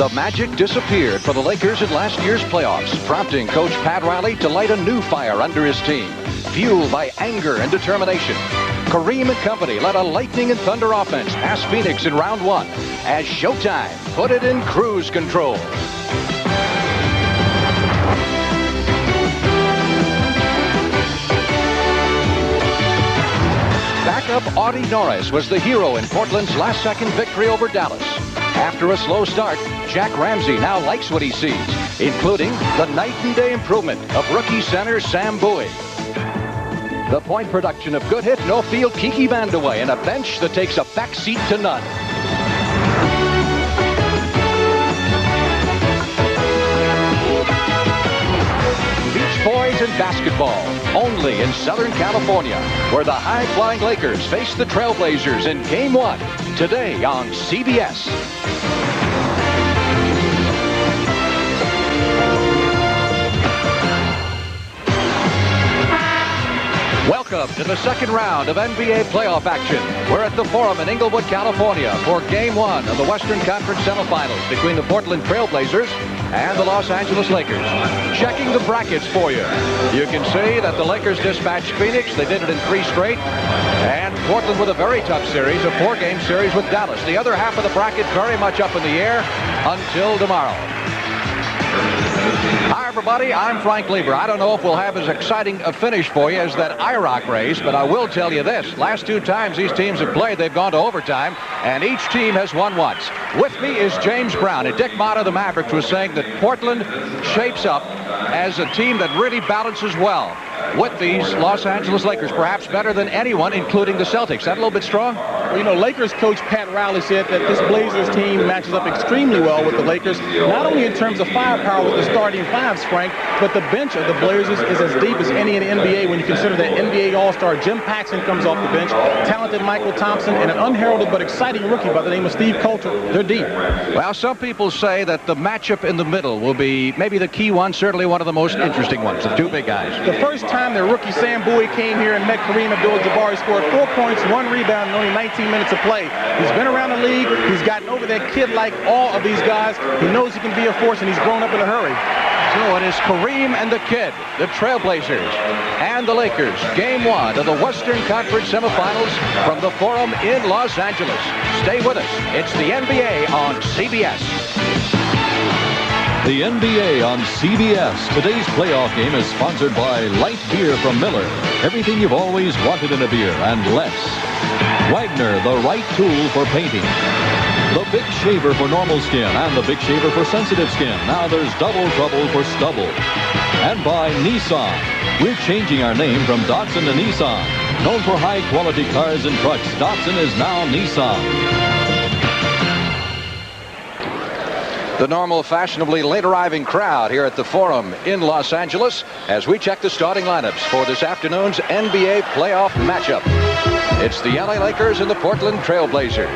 The magic disappeared for the Lakers in last year's playoffs, prompting Coach Pat Riley to light a new fire under his team, fueled by anger and determination. Kareem and company led a lightning and thunder offense past Phoenix in round one as Showtime put it in cruise control. Backup Audie Norris was the hero in Portland's last-second victory over Dallas. After a slow start, Jack Ramsey now likes what he sees, including the night-and-day improvement of rookie center Sam Bowie. The point production of good hit, no field Kiki Vandeweghe, and a bench that takes a backseat to none. Beach Boys and basketball, only in Southern California, where the high-flying Lakers face the Trailblazers in Game 1, today on CBS. Welcome to the second round of NBA playoff action. We're at the Forum in Inglewood, California for Game 1 of the Western Conference semifinals between the Portland Trailblazers and the Los Angeles Lakers. Checking the brackets for you. You can see that the Lakers dispatched Phoenix. They did it in 3 straight. And Portland with a very tough series, a 4-game series with Dallas. The other half of the bracket very much up in the air until tomorrow. Hi, everybody. I'm Frank Lieber. I don't know if we'll have as exciting a finish for you as that IROC race, but I will tell you this. Last 2 times these teams have played, they've gone to overtime, and each team has won once. With me is James Brown. And Dick Motta of the Mavericks was saying that Portland shapes up as a team that really balances well with these Los Angeles Lakers, perhaps better than anyone, including the Celtics. That a little bit strong? Well, you know, Lakers coach Pat Riley said that this Blazers team matches up extremely well with the Lakers, not only in terms of firepower with the starting fives, Frank, but the bench of the Blazers is as deep as any in the NBA when you consider that NBA All-Star Jim Paxson comes off the bench, talented Michael Thompson, and an unheralded but exciting rookie by the name of Steve Coulter. They're deep. Well, some people say that the matchup in the middle will be maybe the key one, certainly one of the most interesting ones, the 2 big guys. The first time their rookie Sam Bowie came here and met Kareem Abdul-Jabbar, he scored 4 points, 1 rebound, and only 19 minutes of play. He's been around the league. He's gotten over that kid like all of these guys. He knows he can be a force, and he's grown up in a hurry. So it is Kareem and the kid, the Trailblazers, and the Lakers. Game 1 of the Western Conference semifinals from the Forum in Los Angeles. Stay with us. It's the NBA on CBS. The NBA on CBS. Today's playoff game is sponsored by Light Beer from Miller. Everything you've always wanted in a beer and less. Wagner, the right tool for painting. The Big Shaver for normal skin and the Big Shaver for sensitive skin. Now there's double trouble for stubble. And by Nissan. We're changing our name from Datsun to Nissan. Known for high-quality cars and trucks, Datsun is now Nissan. The normal, fashionably late-arriving crowd here at the Forum in Los Angeles as we check the starting lineups for this afternoon's NBA playoff matchup. It's the LA Lakers and the Portland Trailblazers.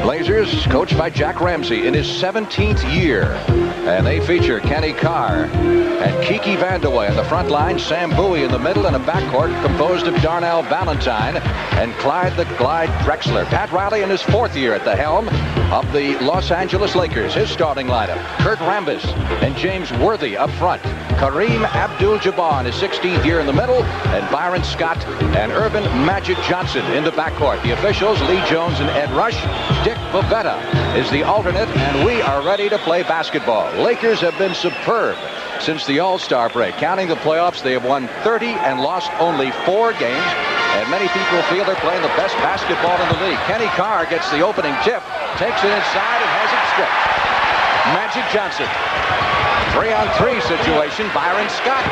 Blazers coached by Jack Ramsey in his 17th year. And they feature Kenny Carr and Kiki Vandeweghe in the front line, Sam Bowie in the middle, and a backcourt composed of Darnell Valentine and Clyde the Glide Drexler. Pat Riley in his 4th year at the helm of the Los Angeles Lakers. His starting lineup: Kurt Rambis and James Worthy up front, Kareem Abdul-Jabbar in his 16th year in the middle, and Byron Scott and Earvin Magic Johnson in the backcourt. The officials, Lee Jones and Ed Rush. Dick Bavetta is the alternate, and we are ready to play basketball. Lakers have been superb since the All-Star break. Counting the playoffs, they have won 30 and lost only 4 games, and many people feel they're playing the best basketball in the league. Kenny Carr gets the opening tip, takes it inside, and has it stripped. Magic Johnson. 3-on-3 situation. Byron Scott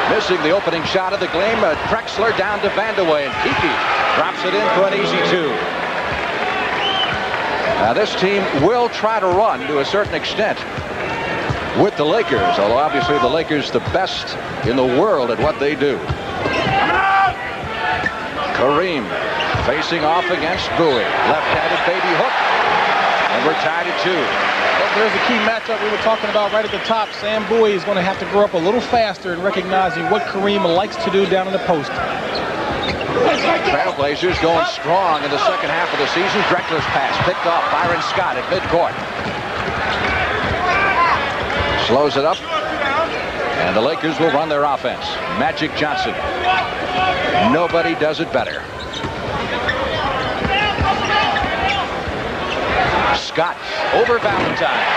missing the opening shot of the game. Drexler down to Vandeweghe, and Kiki drops it in for an easy 2. Now this team will try to run to a certain extent with the Lakers, although obviously the Lakers the best in the world at what they do. Kareem facing off against Bowie. Left-handed baby hook. And we're tied at 2. There's a key matchup we were talking about right at the top. Sam Bowie is going to have to grow up a little faster in recognizing what Kareem likes to do down in the post. Trailblazers going strong in the second half of the season. Drexler's pass picked off Byron Scott at midcourt. Slows it up. And the Lakers will run their offense. Magic Johnson. Nobody does it better. Scott over Valentine.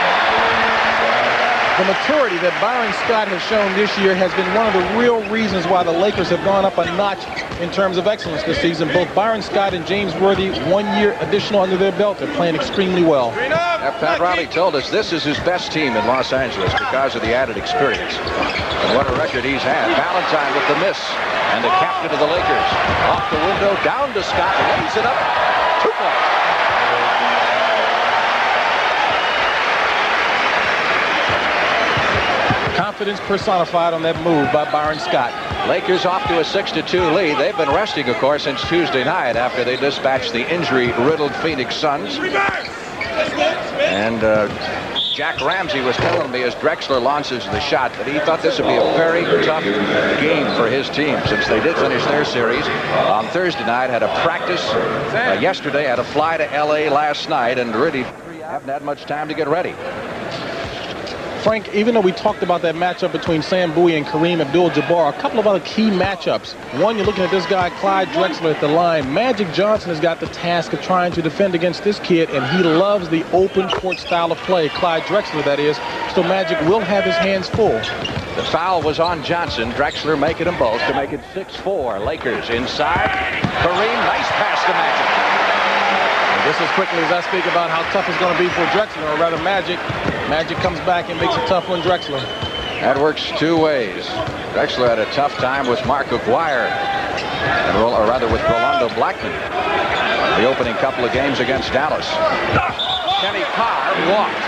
The maturity that Byron Scott has shown this year has been one of the real reasons why the Lakers have gone up a notch in terms of excellence this season. Both Byron Scott and James Worthy, 1 year additional under their belt. They're playing extremely well. Pat Riley told us this is his best team in Los Angeles because of the added experience. And what a record he's had. Valentine with the miss. And the captain of the Lakers off the window, down to Scott, lays it up. 2 points. Confidence personified on that move by Byron Scott. Lakers off to a 6-2 lead. They've been resting, of course, since Tuesday night after they dispatched the injury-riddled Phoenix Suns. And Jack Ramsey was telling me as Drexler launches the shot that he thought this would be a very tough game for his team since they did finish their series on Thursday night, had a practice yesterday, had a fly to L.A. last night, and really haven't had much time to get ready. Frank, even though we talked about that matchup between Sam Bowie and Kareem Abdul-Jabbar, a couple of other key matchups. One, you're looking at this guy, Clyde Drexler, at the line. Magic Johnson has got the task of trying to defend against this kid, and he loves the open court style of play, Clyde Drexler, that is. So Magic will have his hands full. The foul was on Johnson. Drexler making them both to make it 6-4. Lakers inside. Kareem, nice pass to Magic. Just as quickly as I speak about how tough it's going to be for Drexler, or rather Magic, Magic comes back and makes it tough on Drexler. That works 2 ways. Drexler had a tough time with Mark Aguirre, or rather with Rolando Blackman, the opening couple of games against Dallas. Kenny Carr walked.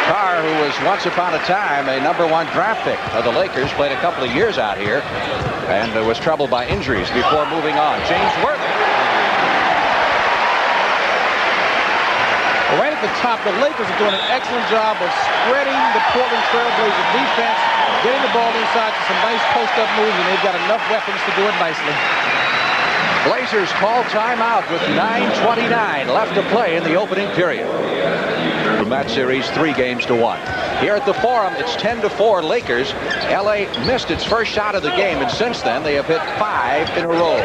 Carr, who was once upon a time a #1 draft pick of the Lakers, played a couple of years out here and was troubled by injuries before moving on. James Worthy. Right at the top, the Lakers are doing an excellent job of spreading the Portland Trailblazer defense, getting the ball inside to some nice post-up moves, and they've got enough weapons to do it nicely. Blazers call timeout with 9:29 left to play in the opening period. From that series, 3-1. Here at the Forum, it's 10-4 Lakers. LA missed its first shot of the game, and since then they have hit 5 in a row.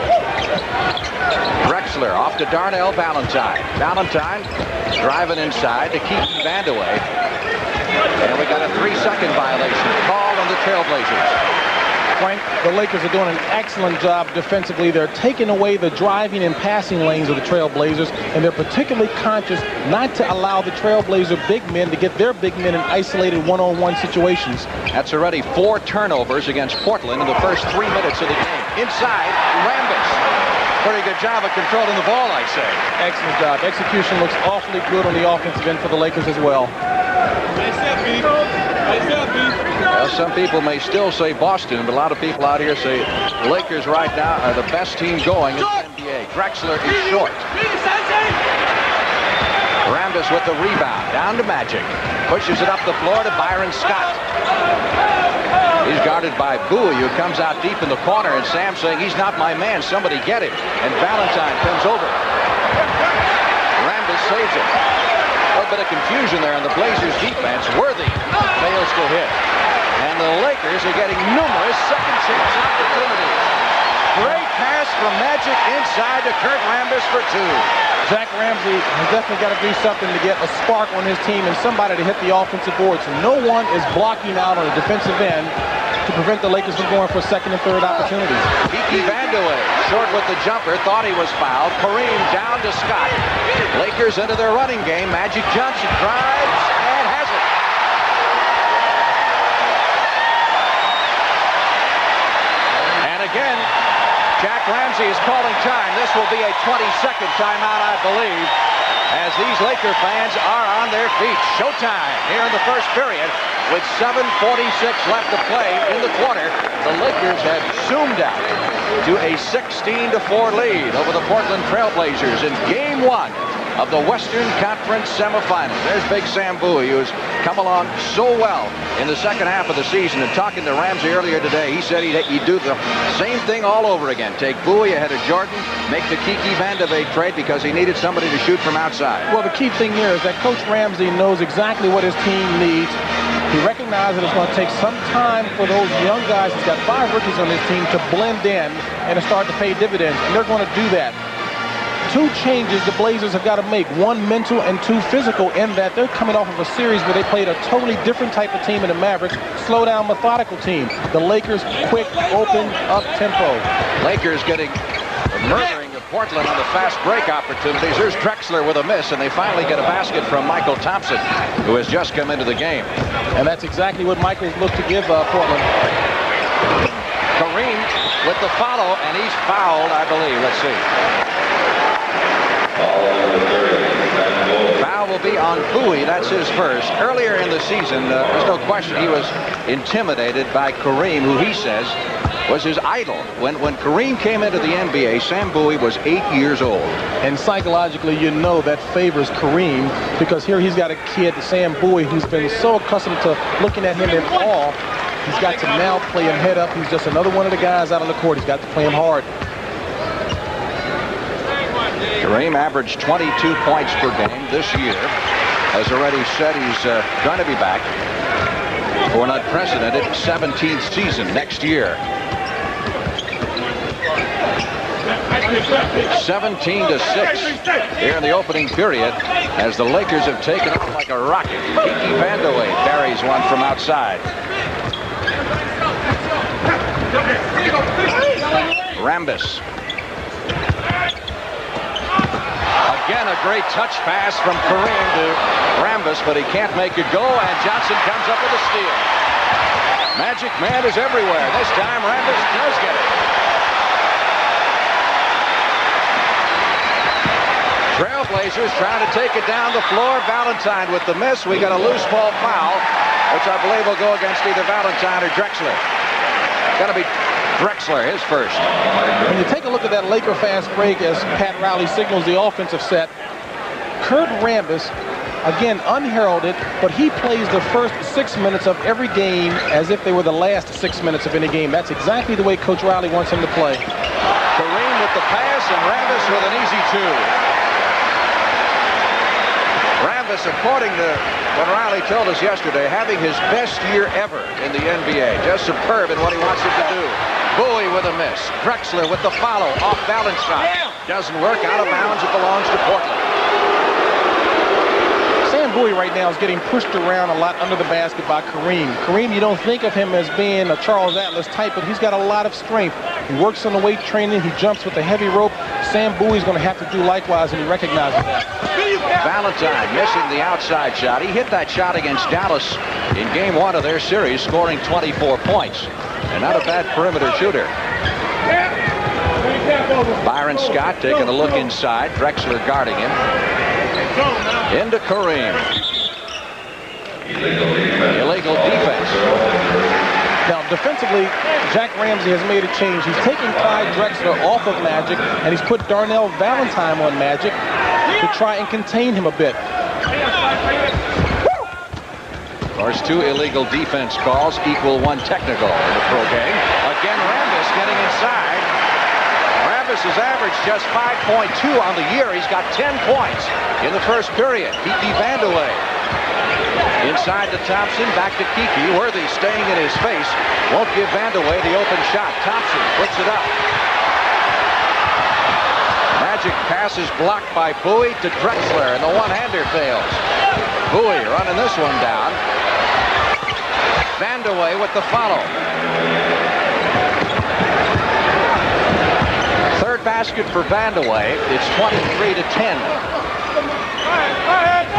Drexler off to Darnell Valentine. Valentine driving inside to keep Vandeweghe. And we got a 3-second violation called on the Trailblazers. Frank, the Lakers are doing an excellent job defensively. They're taking away the driving and passing lanes of the Trailblazers, and they're particularly conscious not to allow the Trailblazer big men to get their big men in isolated one-on-one situations. That's already 4 turnovers against Portland in the first 3 minutes of the game. Inside, Rambis. Pretty good job of controlling the ball, I'd say. Excellent job. Execution looks awfully good on the offensive end for the Lakers as well. Well, some people may still say Boston, but a lot of people out here say the Lakers right now are the best team going in the NBA. Drexler is short. Rambis with the rebound. Down to Magic. Pushes it up the floor to Byron Scott. He's guarded by Bowie, who comes out deep in the corner, and Sam saying, he's not my man, somebody get him. And Valentine comes over. Rambis saves it. A little bit of confusion there on the Blazers defense. Worthy fails to hit. And the Lakers are getting numerous second chance opportunities. Great pass from Magic inside to Kurt Rambis for 2. Jack Ramsey has definitely got to do something to get a spark on his team and somebody to hit the offensive boards. No one is blocking out on the defensive end to prevent the Lakers from going for second and third opportunities. Kiki Vandeweghe, short with the jumper, thought he was fouled. Kareem down to Scott. Lakers into their running game. Magic Johnson drives and has it. And again, Jack Ramsey is calling time. This will be a 20-second timeout, I believe, as these Laker fans are on their feet. Showtime here in the first period with 7:46 left to play in the quarter. The Lakers have zoomed out to a 16-4 lead over the Portland Trailblazers in Game 1 of the Western Conference semifinals. There's Big Sam Bowie, who's come along so well in the second half of the season. And talking to Ramsey earlier today, he said he'd do the same thing all over again. Take Bowie ahead of Jordan, make the Kiki Vandeweghe trade because he needed somebody to shoot from outside. Well, the key thing here is that Coach Ramsey knows exactly what his team needs He recognized that it's going to take some time for those young guys. He's got 5 rookies on his team to blend in and to start to pay dividends, and they're going to do that. 2 changes the Blazers have got to make, 1 mental and 2 physical, in that they're coming off of a series where they played a totally different type of team in the Mavericks, slow down, methodical team. The Lakers, quick, open, up tempo. Lakers getting murdering of Portland on the fast break opportunities. Here's Drexler with a miss, and they finally get a basket from Michael Thompson, who has just come into the game. And that's exactly what Michael's looked to give Portland. Kareem with the follow, and he's fouled, I believe. Let's see. Foul will be on Bowie. That's his first. Earlier in the season, there's no question he was intimidated by Kareem, who he says was his idol. When Kareem came into the NBA, Sam Bowie was 8 years old. And psychologically, you know that favors Kareem, because here he's got a kid, Sam Bowie, who's been so accustomed to looking at him in awe. He's got to now play him head up. He's just another one of the guys out on the court. He's got to play him hard. Kareem averaged 22 points per game this year. Has already said he's going to be back for an unprecedented 17th season next year. 17-6 here in the opening period, as the Lakers have taken off like a rocket. Kiki Vandeweghe buries one from outside. Rambis. Again, a great touch pass from Kareem to Rambis, but he can't make it go, and Johnson comes up with a steal. Magic Man is everywhere. This time, Rambis does get it. Trailblazers trying to take it down the floor. Valentine with the miss. We got a loose ball foul, which I believe will go against either Valentine or Drexler. It's got to be Drexler, his first. When you take a look at that Laker fast break as Pat Riley signals the offensive set, Kurt Rambis, again unheralded, but he plays the first 6 minutes of every game as if they were the last 6 minutes of any game. That's exactly the way Coach Riley wants him to play. Kareem with the pass, and Rambis with an easy 2. Rambis, according to what Riley told us yesterday, having his best year ever in the NBA. Just superb in what he wants him to do. Bowie with a miss. Drexler with the follow off balance shot. Doesn't work, out of bounds. It belongs to Portland. Sam Bowie right now is getting pushed around a lot under the basket by Kareem. Kareem, you don't think of him as being a Charles Atlas type, but he's got a lot of strength. He works on the weight training. He jumps with a heavy rope. Sam Bowie's going to have to do likewise, and he recognizes that. Valentine missing the outside shot. He hit that shot against Dallas in game 1 of their series, scoring 24 points. And not a bad perimeter shooter. Byron Scott taking a look inside. Drexler guarding him. Into Kareem. Illegal defense. Now, defensively, Jack Ramsey has made a change. He's taking Clyde Drexler off of Magic, and he's put Darnell Valentine on Magic to try and contain him a bit. Of course, 2 illegal defense calls equal 1 technical in the pro game. Again, Rambis getting inside. Rambis has averaged just 5.2 on the year. He's got 10 points in the first period. Kiki Vandeweghe. Inside to Thompson, back to Kiki. Worthy staying in his face. Won't give Vandeweghe the open shot. Thompson puts it up. Magic pass is blocked by Bowie to Drexler, and the one-hander fails. Bowie running this one down. Vandeweghe with the follow. Third basket for Vandeweghe. It's 23-10.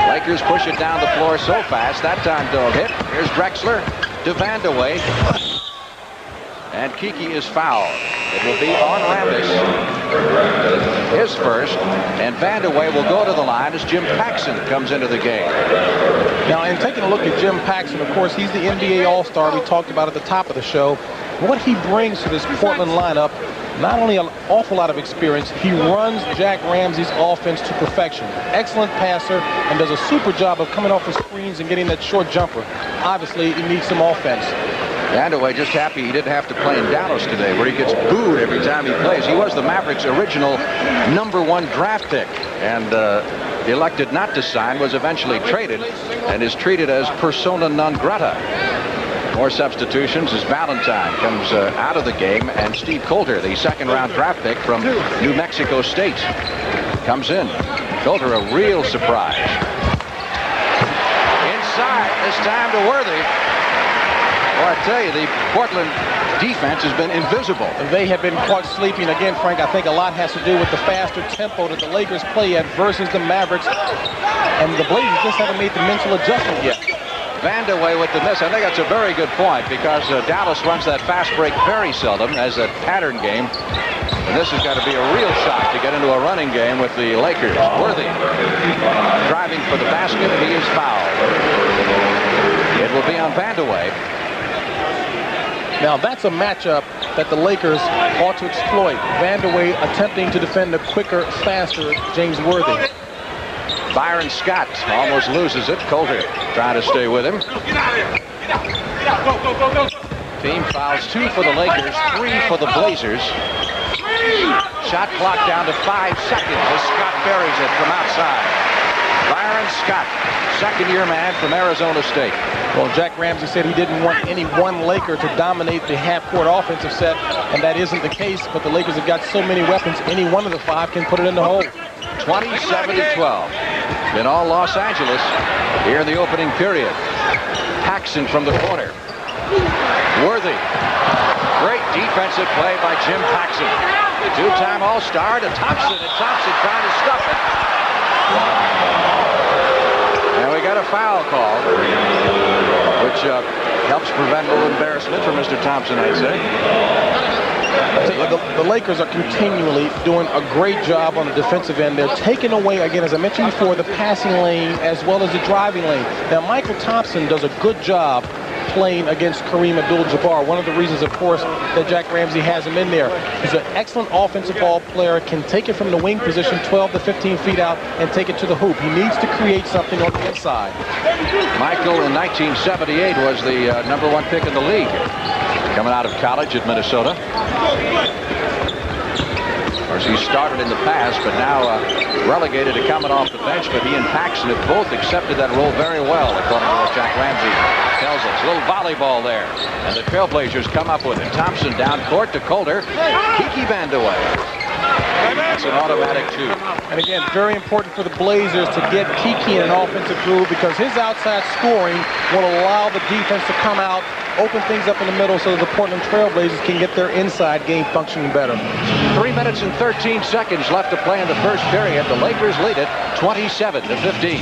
Lakers push it down the floor so fast. That time don't hit. Here's Drexler to Vandeweghe. And Kiki is fouled. It will be on Rambis. His first. And Vandeweghe will go to the line as Jim Paxson comes into the game. Now, in taking a look at Jim Paxson, of course, he's the NBA All-Star we talked about at the top of the show. What he brings to this Portland lineup, not only an awful lot of experience, he runs Jack Ramsey's offense to perfection. Excellent passer and does a super job of coming off the screens and getting that short jumper. Obviously, he needs some offense. Vandeweghe just happy he didn't have to play in Dallas today, where he gets booed every time he plays. He was the Mavericks' original #1 draft pick. And elected not to sign, was eventually traded and is treated as persona non grata. More substitutions as Valentine comes out of the game, and Steve Coulter, the second-round draft pick from New Mexico State, comes in. Coulter, a real surprise. Inside, this time to Worthy. Well, I tell you, the Portland defense has been invisible. They have been caught sleeping. Again, Frank, I think a lot has to do with the faster tempo that the Lakers play at versus the Mavericks. And the Blazers just haven't made the mental adjustment yet. Vandeweghe with the miss. I think that's a very good point, because Dallas runs that fast break very seldom as a pattern game. And this has got to be a real shock to get into a running game with the Lakers. Worthy driving for the basket, and he is fouled. It will be on Vandeweghe. Now that's a matchup that the Lakers ought to exploit. Vandeweghe attempting to defend the quicker, faster James Worthy. Byron Scott almost loses it. Coulter trying to stay with him. Team fouls 2 for the Lakers, 3 for the Blazers. Shot clock down to 5 seconds as Scott buries it from outside. Byron Scott, second-year man from Arizona State. Well, Jack Ramsey said he didn't want any one Laker to dominate the half-court offensive set, and that isn't the case, but the Lakers have got so many weapons, any one of the 5 can put it in the hole. 27-12 in all Los Angeles here in the opening period. Paxson from the corner. Worthy. Great defensive play by Jim Paxson. Two-time All-Star to Thompson, and Thompson trying to stuff it. And we got a foul call, which helps prevent a little embarrassment for Mr. Thompson, I'd say. The Lakers are continually doing a great job on the defensive end. They're taking away, again, as I mentioned before, the passing lane as well as the driving lane. Now, Michael Thompson does a good job playing against Kareem Abdul-Jabbar. One of the reasons, of course, that Jack Ramsey has him in there. He's an excellent offensive ball player, can take it from the wing position 12 to 15 feet out and take it to the hoop. He needs to create something on the inside. Michael in 1978 was the #1 pick in the league, coming out of college at Minnesota. Of course, he started in the past, but now relegated to coming off the bench. But he and Paxson have both accepted that role very well, according to what Jack Ramsey tells us. A little volleyball there, and the Trailblazers come up with it. Thompson down court to Coulter. Kiki Vandeweghe. That's an automatic 2. And again, very important for the Blazers to get Kiki in an offensive groove, because his outside scoring will allow the defense to come out, open things up in the middle so that the Portland Trailblazers can get their inside game functioning better. 3 minutes and 13 seconds left to play in the first period. The Lakers lead it 27-15.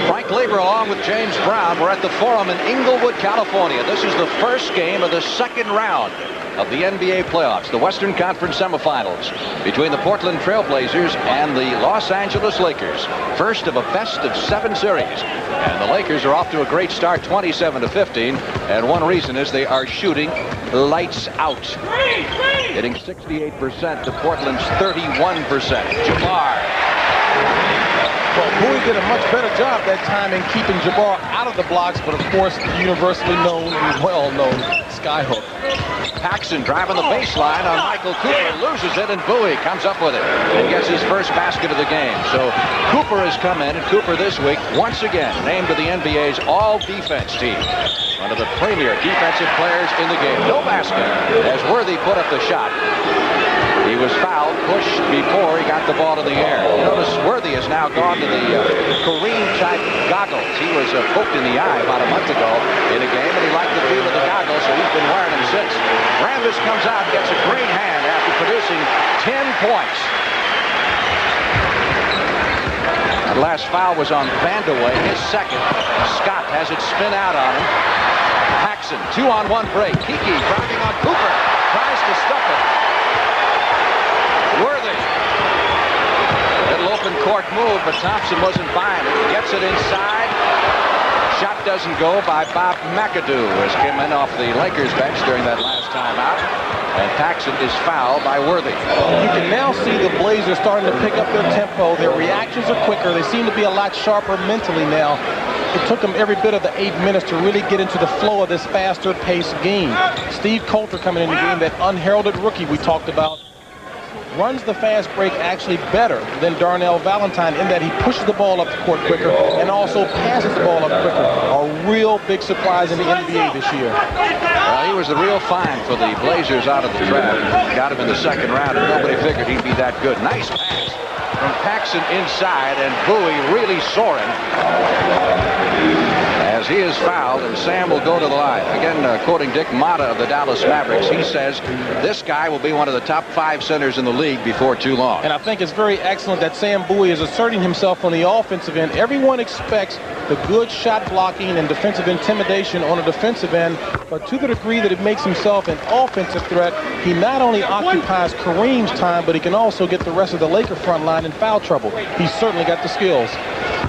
Frank Leber along with James Brown. We're at the Forum in Inglewood, California. This is the first game of the second round of the NBA playoffs, the Western Conference semifinals, between the Portland Trailblazers and the Los Angeles Lakers. First of a best-of-7 series. And the Lakers are off to a great start, 27-15. And one reason is they are shooting lights out. Hitting 68% to Portland's 31%. Jabbar. Well, Bowie did a much better job that time in keeping Jabbar out of the blocks, but of course, the universally known and well-known skyhook. Paxson driving the baseline on Michael Cooper, loses it, and Bowie comes up with it and gets his first basket of the game. So Cooper has come in, and Cooper this week, once again, named to the NBA's all-defense team. One of the premier defensive players in the game. No basket as Worthy put up the shot. He was fouled, pushed before he got the ball in the air. You notice Worthy has now gone to the Kareem-type goggles. He was poked in the eye about a month ago in a game, and he liked the feel of the goggles, so he's been wearing them since. Rambis comes out, gets a great hand after producing 10 points. That last foul was on Vandeweghe, his second. Scott has it spin out on him. Paxson, 2-on-1 break. Kiki driving on Cooper, tries to stuff it. Worthy. Little open court move, but Thompson wasn't buying it. Gets it inside. Shot doesn't go by Bob McAdoo, who has come in off the Lakers bench during that last timeout. And Paxson is fouled by Worthy. You can now see the Blazers starting to pick up their tempo. Their reactions are quicker. They seem to be a lot sharper mentally now. It took them every bit of the 8 minutes to really get into the flow of this faster-paced game. Steve Coulter coming in the game, that unheralded rookie we talked about. runs the fast break actually better than Darnell Valentine in that he pushes the ball up the court quicker and also passes the ball up quicker. A real big surprise in the NBA this year. Well, he was a real find for the Blazers out of the draft. Got him in the second round, and nobody figured he'd be that good. Nice pass from Paxson inside, and Bowie really soaring as he is fouled, and Sam will go to the line. Again, quoting Dick Motta of the Dallas Mavericks, he says this guy will be one of the top 5 centers in the league before too long. And I think it's very excellent that Sam Bowie is asserting himself on the offensive end. Everyone expects the good shot blocking and defensive intimidation on a defensive end, but to the degree that it makes himself an offensive threat, he not only occupies Kareem's time, but he can also get the rest of the Laker front line in foul trouble. He's certainly got the skills.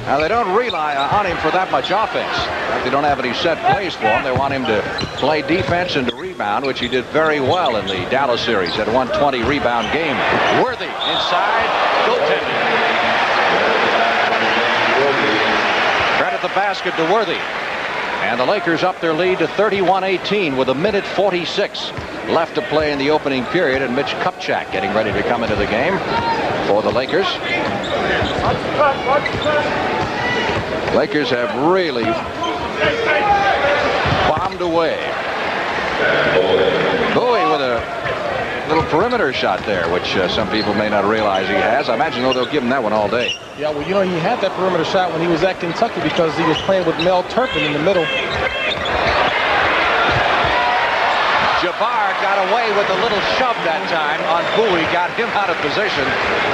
Now, they don't rely on him for that much offense. They don't have any set plays for him. They want him to play defense and to rebound, which he did very well in the Dallas series at a 120 rebound game. Worthy inside, goaltending. Credit the basket to Worthy. And the Lakers up their lead to 31-18 with 1:46 left to play in the opening period, and Mitch Kupchak getting ready to come into the game for the Lakers. Lakers have really bombed away. Bowie with a little perimeter shot there, which some people may not realize he has. I imagine, though, they'll give him that one all day. Yeah, well, you know, he had that perimeter shot when he was at Kentucky because he was playing with Mel Turpin in the middle. Jabbar got away with a little shove that time on Bowie, got him out of position,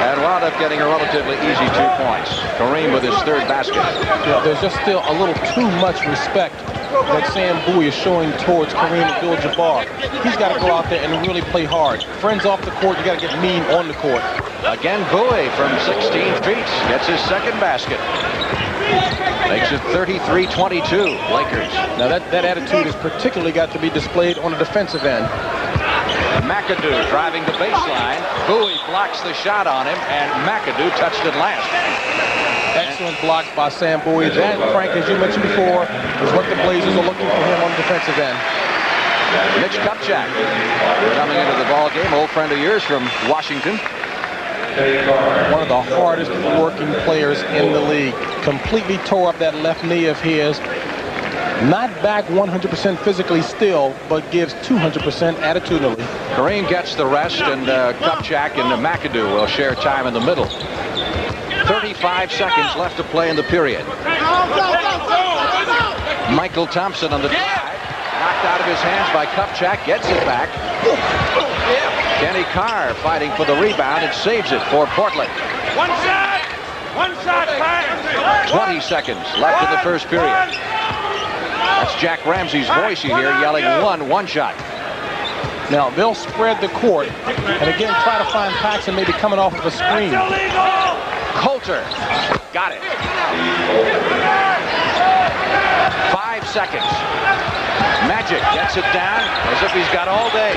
and wound up getting a relatively easy 2 points. Kareem with his 3rd basket. Yeah, there's just still a little too much respect that Sam Bowie is showing towards Kareem Abdul-Jabbar. He's got to go out there and really play hard. Friends off the court, you got to get mean on the court. Again, Bowie from 16 feet gets his 2nd basket. Makes it 33-22, Lakers. Now that attitude has particularly got to be displayed on the defensive end. McAdoo driving the baseline. Bowie blocks the shot on him, and McAdoo touched it last. Excellent block by Sam Bowie. That, Frank, as you mentioned before, is what the Blazers are looking for him on the defensive end. Mitch Kupchak coming into the ball game, old friend of yours from Washington. One of the hardest working players in the league. Completely tore up that left knee of his. Not back 100% physically still, but gives 200% attitudinally. Kareem gets the rest, and Kupchak and McAdoo will share time in the middle. 35 seconds left to play in the period. Michael Thompson on the drive. Knocked out of his hands by Kupchak. Gets it back. Kenny Carr fighting for the rebound and saves it for Portland. One shot! 20 seconds left in the first period. That's Jack Ramsey's voice you hear yelling one shot. Now they'll spread the court and again try to find Paxson maybe coming off of a screen. Coulter got it. 5 seconds. Magic gets it down as if he's got all day.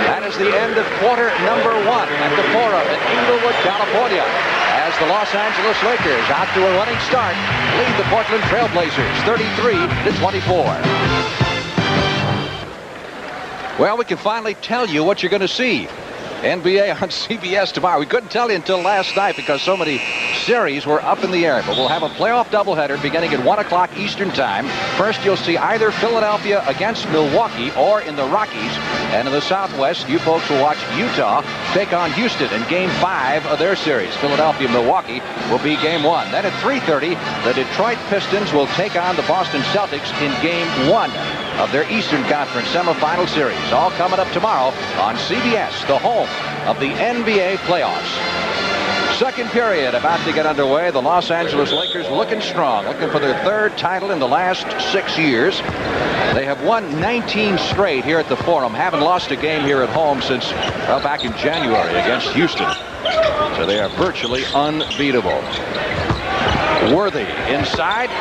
That is the end of quarter number 1 at the Forum in Inglewood, California, as the Los Angeles Lakers, out to a running start, lead the Portland Trailblazers 33-24. Well, we can finally tell you what you're going to see. NBA on CBS tomorrow. We couldn't tell you until last night because so many series were up in the air. But we'll have a playoff doubleheader beginning at 1 o'clock Eastern Time. First, you'll see either Philadelphia against Milwaukee or in the Rockies. And in the Southwest, you folks will watch Utah take on Houston in Game 5 of their series. Philadelphia-Milwaukee will be Game 1. Then at 3:30, the Detroit Pistons will take on the Boston Celtics in Game 1 of their Eastern Conference semifinal series. All coming up tomorrow on CBS, the home of the NBA playoffs. Second period about to get underway. The Los Angeles Lakers looking strong, looking for their 3rd title in the last 6 years. They have won 19 straight here at the Forum. Haven't lost a game here at home since, well, back in January against Houston. So they are virtually unbeatable. Worthy inside.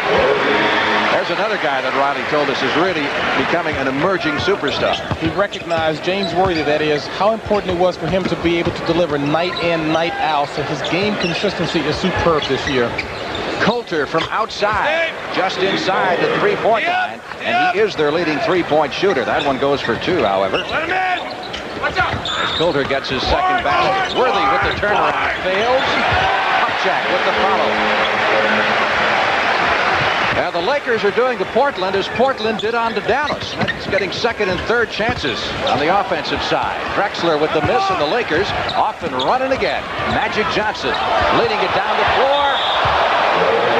There's another guy that Riley told us is really becoming an emerging superstar. He recognized, James Worthy, that is, how important it was for him to be able to deliver night in, night out. So his game consistency is superb this year. Coulter from outside, just inside the 3-point line, and he is their leading 3-point shooter. That one goes for 2, however. As Coulter gets his second basket. Worthy with the turnaround. Fails. Kupchak with the follow. Now the Lakers are doing to Portland as Portland did on to Dallas. That's getting second and third chances on the offensive side. Drexler with the miss, and the Lakers off and running again. Magic Johnson leading it down the floor.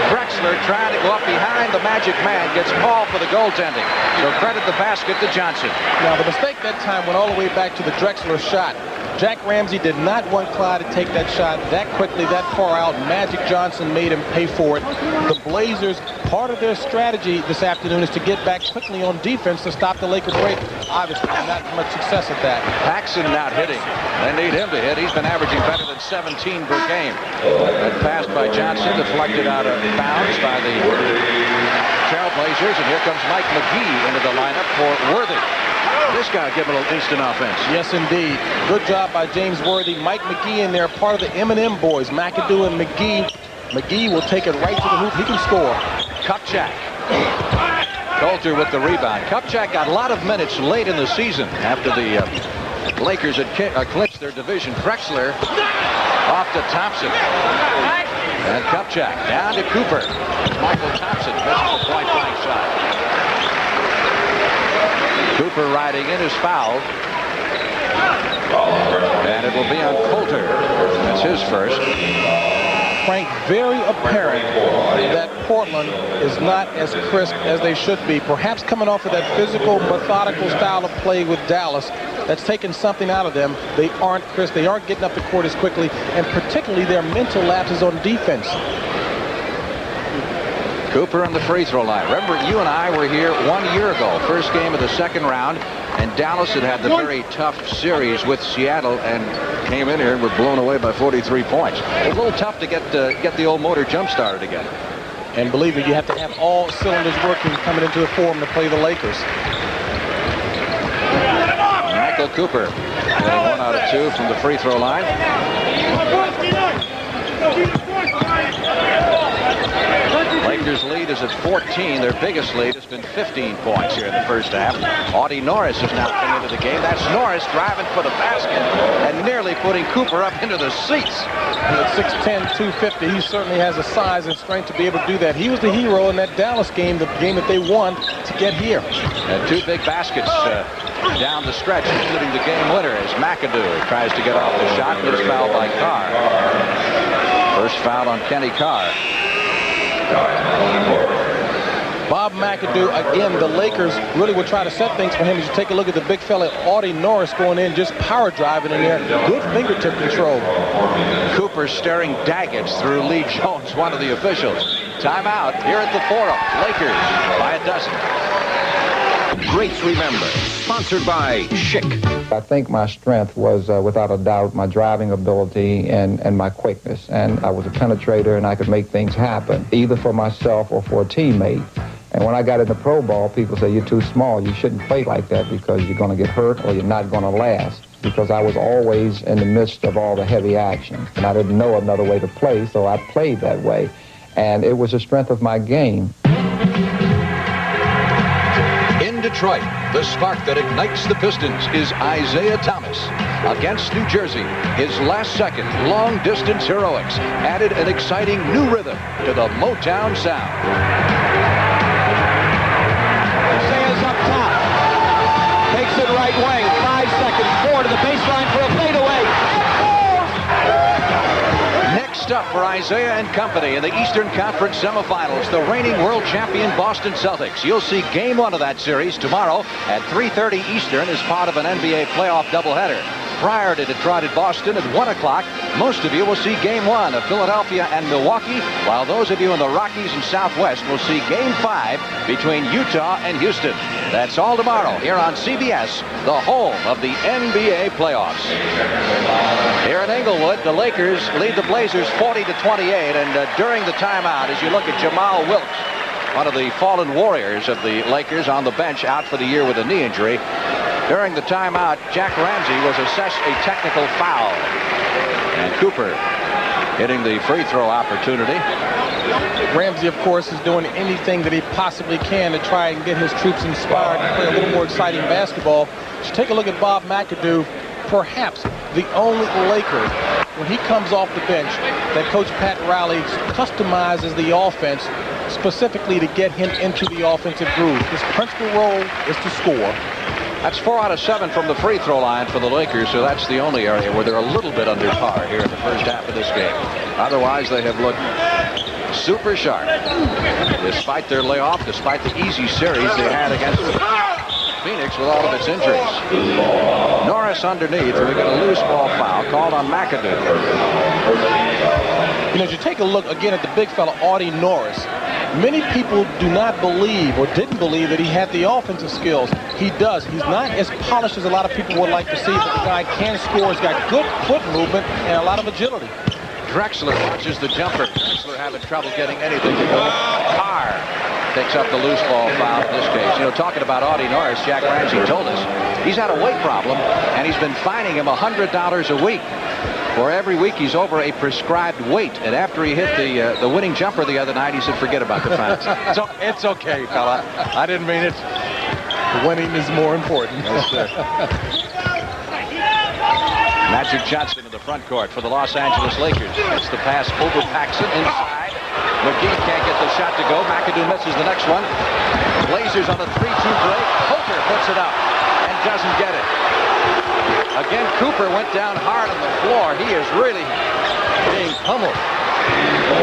Drexler trying to go up behind the Magic Man, gets called for the goaltending. So credit the basket to Johnson. Now the mistake that time went all the way back to the Drexler shot. Jack Ramsey did not want Clyde to take that shot that quickly, that far out. Magic Johnson made him pay for it. The Blazers, part of their strategy this afternoon is to get back quickly on defense to stop the Laker break. Obviously, not much success at that. Paxson not hitting. They need him to hit. He's been averaging better than 17 per game. That pass by Johnson deflected out of bounds by the Trailblazers, and here comes Mike McGee into the lineup for Worthy. This guy giving a little instant offense. Yes, indeed. Good job by James Worthy. Mike McGee in there, part of the M&M boys. McAdoo and McGee. McGee will take it right to the hoop. He can score. Kupchak. Coulter with the rebound. Kupchak got a lot of minutes late in the season after the Lakers had clinched their division. Drexler off to Thompson. And Kupchak down to Cooper. Michael Thompson misses the point-blank shot. Cooper riding in is fouled. And it will be on Coulter. That's his first. Frank, very apparent that Portland is not as crisp as they should be. Perhaps coming off of that physical, methodical style of play with Dallas, that's taken something out of them. They aren't crisp. They aren't getting up the court as quickly, and particularly their mental lapses on defense. Cooper on the free throw line. Remember, you and I were here 1 year ago, first game of the second round, and Dallas had the very tough series with Seattle and came in here and were blown away by 43 points. A little tough to get the old motor jump started again. And believe me, you have to have all cylinders working coming into the Forum to play the Lakers. Michael Cooper getting 1 out of 2 from the free throw line. Lakers lead is at 14. Their biggest lead has been 15 points here in the first half. Audie Norris has now come into the game. That's Norris driving for the basket and nearly putting Cooper up into the seats. At 6'10", 250, he certainly has the size and strength to be able to do that. He was the hero in that Dallas game, the game that they won to get here. And 2 big baskets down the stretch, including the game winner as McAdoo tries to get off the shot. Gets fouled by Carr. First foul on Kenny Carr. Bob McAdoo, again, the Lakers really will try to set things for him. As you take a look at the big fella, Audie Norris going in, just power driving in there. Good fingertip control. Cooper staring daggers through Lee Jones, one of the officials. Timeout here at the Forum. Lakers by a dozen. Greats remember. Sponsored by Schick. I think my strength was, without a doubt, my driving ability and my quickness. And I was a penetrator, and I could make things happen, either for myself or for a teammate. And when I got in the pro ball, people say, you're too small. You shouldn't play like that because you're going to get hurt or you're not going to last. Because I was always in the midst of all the heavy action. And I didn't know another way to play, so I played that way. And it was the strength of my game. In Detroit, the spark that ignites the Pistons is Isaiah Thomas. Against New Jersey, his last-second long-distance heroics added an exciting new rhythm to the Motown sound. Isaiah's up top. Takes it right wing. 5 seconds. 4 to the baseline for a fadeaway. Next up for Isaiah and company in the Eastern Conference semifinals, the reigning world champion Boston Celtics. You'll see game 1 of that series tomorrow at 3:30 Eastern as part of an NBA playoff doubleheader. Prior to Detroit at Boston at 1 o'clock, most of you will see game 1 of Philadelphia and Milwaukee, while those of you in the Rockies and Southwest will see game 5 between Utah and Houston. That's all tomorrow here on CBS, the home of the NBA playoffs. Here in Inglewood, the Lakers lead the Blazers 40-28, and during the timeout, as you look at Jamal Wilkes, one of the fallen warriors of the Lakers on the bench, out for the year with a knee injury. During the timeout, Jack Ramsey was assessed a technical foul. And Cooper hitting the free throw opportunity. Ramsey, of course, is doing anything that he possibly can to try and get his troops inspired to play a little more exciting basketball. Just take a look at Bob McAdoo. perhaps the only Laker, when he comes off the bench, that Coach Pat Riley customizes the offense specifically to get him into the offensive groove. His principal role is to score. That's 4 out of 7 from the free throw line for the Lakers, so that's the only area where they're a little bit under par here in the first half of this game. Otherwise, they have looked super sharp. Despite their layoff, despite the easy series they had against Phoenix with all of its injuries. Norris underneath, and we got a loose ball foul called on McAdoo. You know, as you take a look again at the big fella, Audie Norris, many people do not believe or didn't believe that he had the offensive skills. He does. He's not as polished as a lot of people would like to see, but the guy can score. He's got good foot movement and a lot of agility. Drexler watches the jumper. Drexler having trouble getting anything to go. Carr picks up the loose ball foul in this case. You know, talking about Audie Norris, Jack Ramsey told us he's had a weight problem, and he's been fining him $100 a week. For every week he's over a prescribed weight. And after he hit the winning jumper the other night, he said, forget about the fines. So it's okay, fella. I didn't mean it. Winning is more important. Yes, sir. Magic Johnson in the front court for the Los Angeles Lakers. It's the pass over Paxson inside. McGee can't get the shot to go. McAdoo misses the next one. Blazers on a 3-2 break. Coulter puts it up and doesn't get it. Again, Cooper went down hard on the floor. He is really being pummeled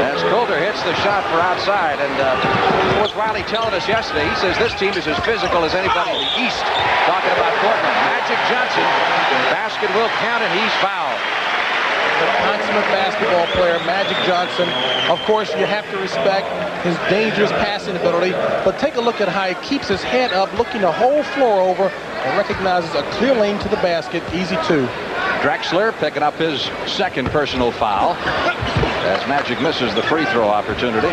as Coulter hits the shot for outside. And what was Riley telling us yesterday? He says this team is as physical as anybody in the East. Talking about Portland. Magic Johnson. Basket will count, and he's fouled. The consummate basketball player, Magic Johnson. Of course, you have to respect his dangerous passing ability, but take a look at how he keeps his head up, looking the whole floor over, and recognizes a clear lane to the basket. Easy two. Drexler picking up his second personal foul as Magic misses the free throw opportunity.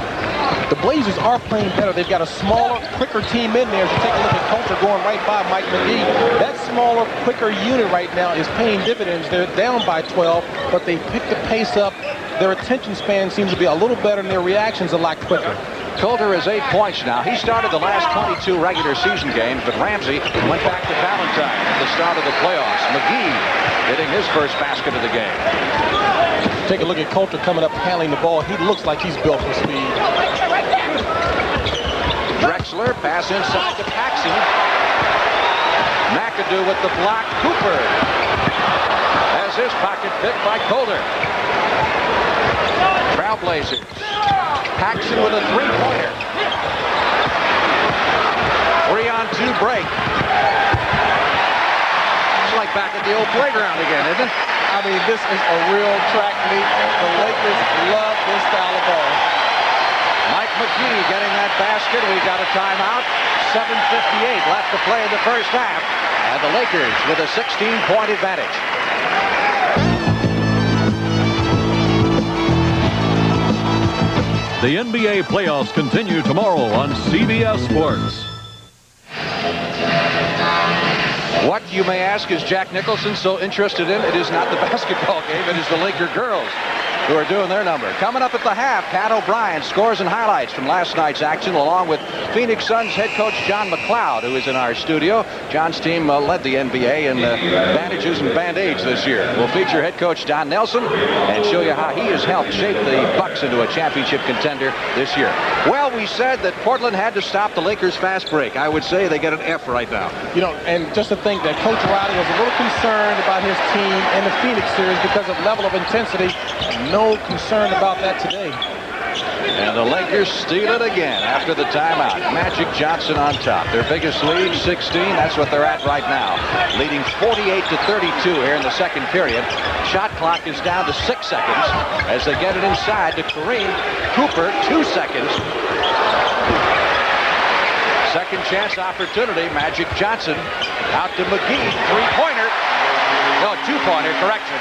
The Blazers are playing better. They've got a smaller, quicker team in there. As you take a look at Coulter going right by Mike McGee, that smaller, quicker unit right now is paying dividends. They're down by 12, but they pick the pace up. Their attention span seems to be a little better, and their reactions a lot quicker. Coulter is 8 points now. He started the last 22 regular season games, but Ramsey went back to Valentine at the start of the playoffs. McGee hitting his first basket of the game. Take a look at Coulter coming up handling the ball. He looks like he's built for speed. Drexler, pass inside to Paxson. McAdoo with the block. Cooper has his pocket picked by Coulter. Trailblazers. Paxson with a three-pointer. 3-on-2 break. It's like back at the old playground again, isn't it? I mean, this is a real track meet. The Lakers love this style of ball. Mike McGee getting that basket. We've got a timeout. 7:58 left to play in the first half. And the Lakers with a 16-point advantage. The NBA playoffs continue tomorrow on CBS Sports. What, you may ask, is Jack Nicholson so interested in? It is not the basketball game. It is the Laker girls who are doing their number. Coming up at the half, Pat O'Brien scores and highlights from last night's action, along with Phoenix Suns head coach John McLeod, who is in our studio. John's team led the NBA in bandages and band-aids this year. We'll feature head coach Don Nelson and show you how he has helped shape the Bucks into a championship contender this year. Well, we said that Portland had to stop the Lakers' fast break. I would say they get an F right now. You know, and just to think that Coach Riley was a little concerned about his team in the Phoenix series because of level of intensity. No concern about that today. And the Lakers steal it again after the timeout. Magic Johnson on top. Their biggest lead, 16. That's what they're at right now. Leading 48-32 here in the second period. Shot clock is down to 6 seconds as they get it inside to Kareem. Cooper, 2 seconds. Second chance opportunity. Magic Johnson out to McGee. Three-pointer. No, two-pointer, correction.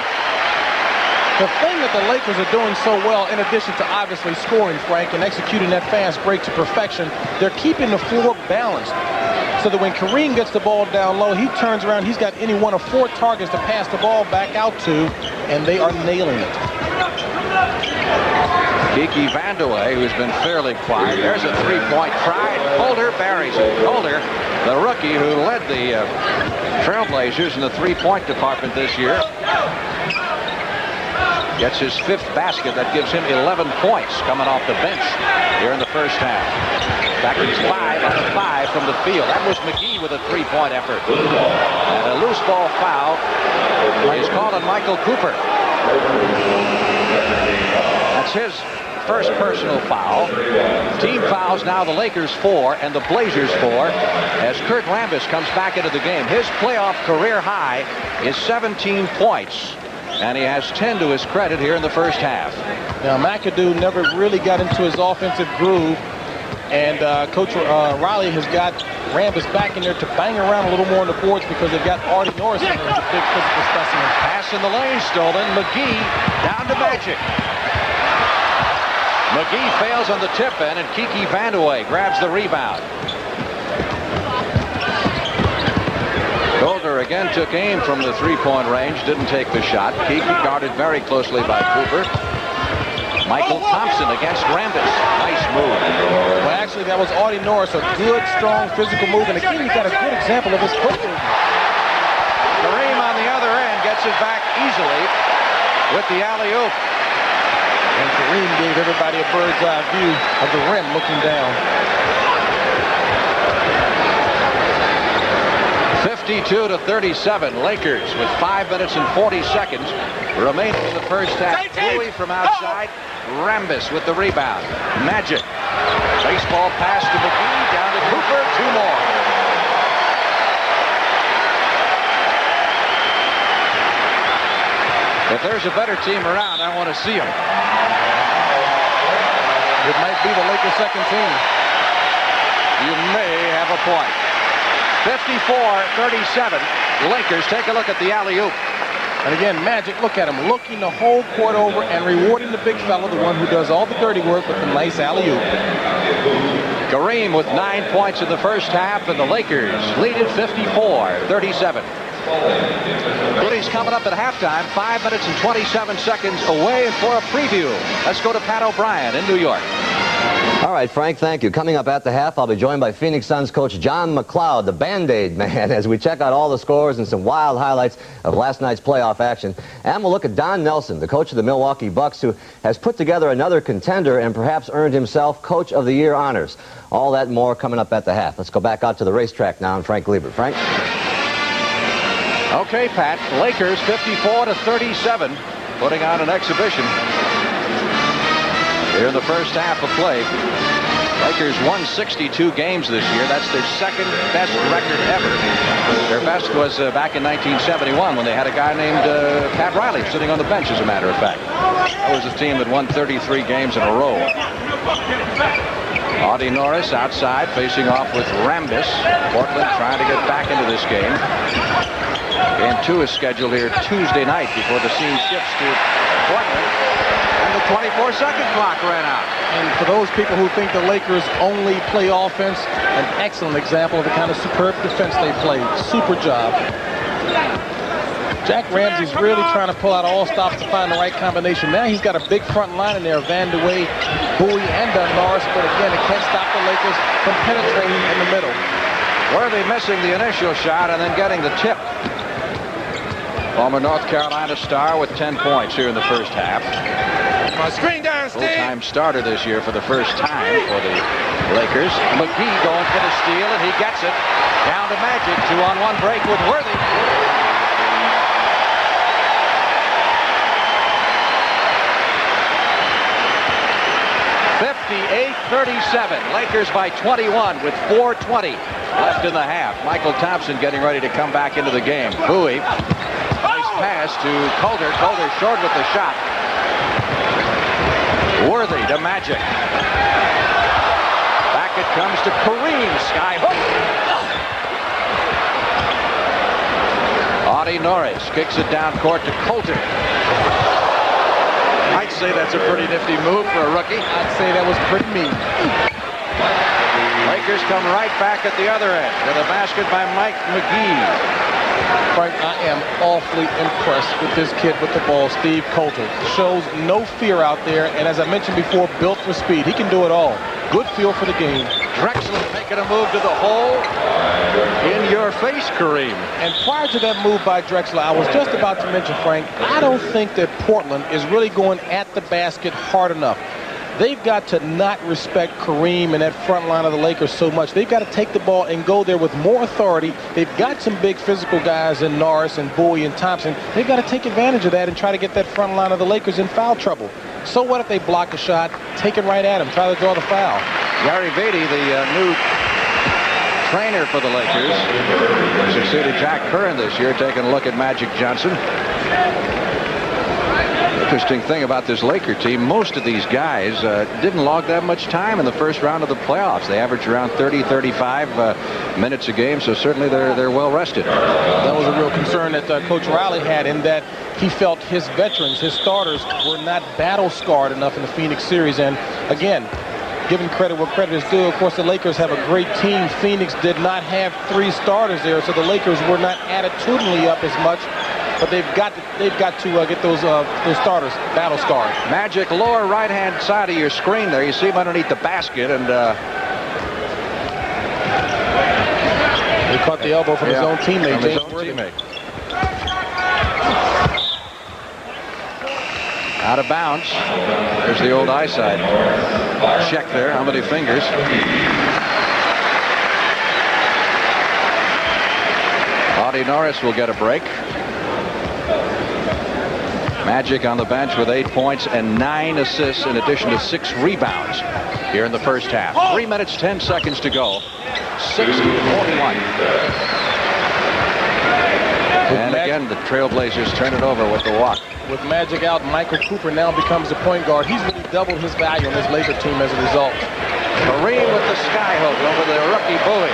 The thing that the Lakers are doing so well, in addition to obviously scoring, Frank, and executing that fast break to perfection, they're keeping the floor balanced. So that when Kareem gets the ball down low, he turns around, he's got any one of 4 targets to pass the ball back out to, and they are nailing it. Kiki Vandeweghe, who's been fairly quiet. There's a three-point try. Colder buries it. Colder, the rookie who led the Trailblazers in the three-point department this year, gets his 5th basket. That gives him 11 points coming off the bench here in the first half. In fact, he's 5 out of 5 from the field. That was McGee with a three-point effort. And a loose ball foul is called on Michael Cooper. That's his first personal foul. Team fouls now, the Lakers 4 and the Blazers 4, as Kurt Rambis comes back into the game. His playoff career high is 17 points. And he has 10 to his credit here in the first half. Now, McAdoo never really got into his offensive groove. And Coach Riley has got Rambis back in there to bang around a little more on the boards because they've got Artie Norris in there, who's a big physical specimen. Pass in the lane stolen. McGee down to Magic. McGee fails on the tip-in, and Kiki Vandeweghe grabs the rebound. Golder again took aim from the three-point range, didn't take the shot. Kiki guarded very closely by Cooper. Michael Thompson against Rambis. Nice move. Well, actually, that was Artie Norris, a good, strong, physical move. And again, he's got a good example of his footwork. Kareem on the other end gets it back easily with the alley-oop. And Kareem gave everybody a bird's eye view of the rim looking down. 52-37, Lakers with 5 minutes and 40 seconds remaining in the first half. Bowie from outside, Rambis with the rebound. Magic. Baseball pass to McGee, down to Cooper, 2 more. If there's a better team around, I want to see them. It might be the Lakers' second team. You may have a point. 54-37. Lakers take a look at the alley-oop. And again, Magic, look at him, looking the whole court over and rewarding the big fella, the one who does all the dirty work with the nice alley-oop. Kareem with 9 points in the first half, and the Lakers lead it 54-37. Goody's coming up at halftime, 5 minutes and 27 seconds away. And for a preview, let's go to Pat O'Brien in New York. All right, Frank, thank you. Coming up at the half, I'll be joined by Phoenix Suns coach John McLeod, the Band-Aid man, as we check out all the scores and some wild highlights of last night's playoff action. And we'll look at Don Nelson, the coach of the Milwaukee Bucks, who has put together another contender and perhaps earned himself Coach of the Year honors. All that and more coming up at the half. Let's go back out to the racetrack now and Frank Lieber. Frank? Okay, Pat. Lakers 54-37, putting on an exhibition here in the first half of play. Lakers won 62 games this year. That's their second best record ever. Their best was back in 1971 when they had a guy named Pat Riley sitting on the bench, as a matter of fact. That was a team that won 33 games in a row. Artie Norris outside facing off with Rambis. Portland trying to get back into this game. Game 2 is scheduled here Tuesday night before the scene shifts to Portland. And the 24-second clock ran out. And for those people who think the Lakers only play offense, an excellent example of the kind of superb defense they played. Super job. Jack Ramsey's really trying to pull out all stops to find the right combination. Now he's got a big front line in there, Vandeweghe, Bowie, and Norris, but again, it can't stop the Lakers from penetrating in the middle. Worthy missing the initial shot and then getting the tip. Former North Carolina star with 10 points here in the first half. Screen down, Full-time starter this year for the first time for the Lakers. McGee going for the steal, and he gets it. Down to Magic. 2-on-1 break with Worthy. (58-37). Lakers by 21 with 4:20 left in the half. Michael Thompson getting ready to come back into the game. Bowie. Nice pass to Colder. Colder short with the shot. Worthy to Magic. Back it comes to Kareem. Sky hook. Artie Norris kicks it down court to Coulter. I'd say that's a pretty nifty move for a rookie. I'd say that was pretty mean. Lakers come right back at the other end with a basket by Mike McGee. Frank, I am awfully impressed with this kid with the ball, Steve Coulter. Shows no fear out there, and as I mentioned before, built for speed. He can do it all. Good feel for the game. Drexler making a move to the hole. In your face, Kareem. And prior to that move by Drexler, I was just about to mention, Frank, I don't think that Portland is really going at the basket hard enough. They've got to not respect Kareem and that front line of the Lakers so much. They've got to take the ball and go there with more authority. They've got some big physical guys in Norris and Bowie and Thompson. They've got to take advantage of that and try to get that front line of the Lakers in foul trouble. So what if they block a shot, take it right at him, try to draw the foul? Gary Beatty, the new trainer for the Lakers, succeeded Jack Curran this year, taking a look at Magic Johnson. Interesting thing about this Laker team, most of these guys didn't log that much time in the first round of the playoffs. They average around 30-35 minutes a game, so certainly they're well rested. That was a real concern that Coach Riley had, in that he felt his veterans, his starters, were not battle-scarred enough in the Phoenix series. And again, giving credit where credit is due, of course, the Lakers have a great team. Phoenix did not have 3 starters there, so the Lakers were not attitudinally up as much. But they've got to get those starters battle scarred. Magic, lower right-hand side of your screen there. You see him underneath the basket, and he caught the elbow from his own teammate, James Worthy. Out of bounds. There's the old eyesight check there. How many fingers? Audie Norris will get a break. Magic on the bench with 8 points and 9 assists in addition to 6 rebounds here in the first half. 3 minutes, 10 seconds to go. 60-41. And again, the Trailblazers turn it over with the walk. With Magic out, Michael Cooper now becomes the point guard. He's really doubled his value on this Laker team as a result. Kareem with the skyhook over the rookie Bowie.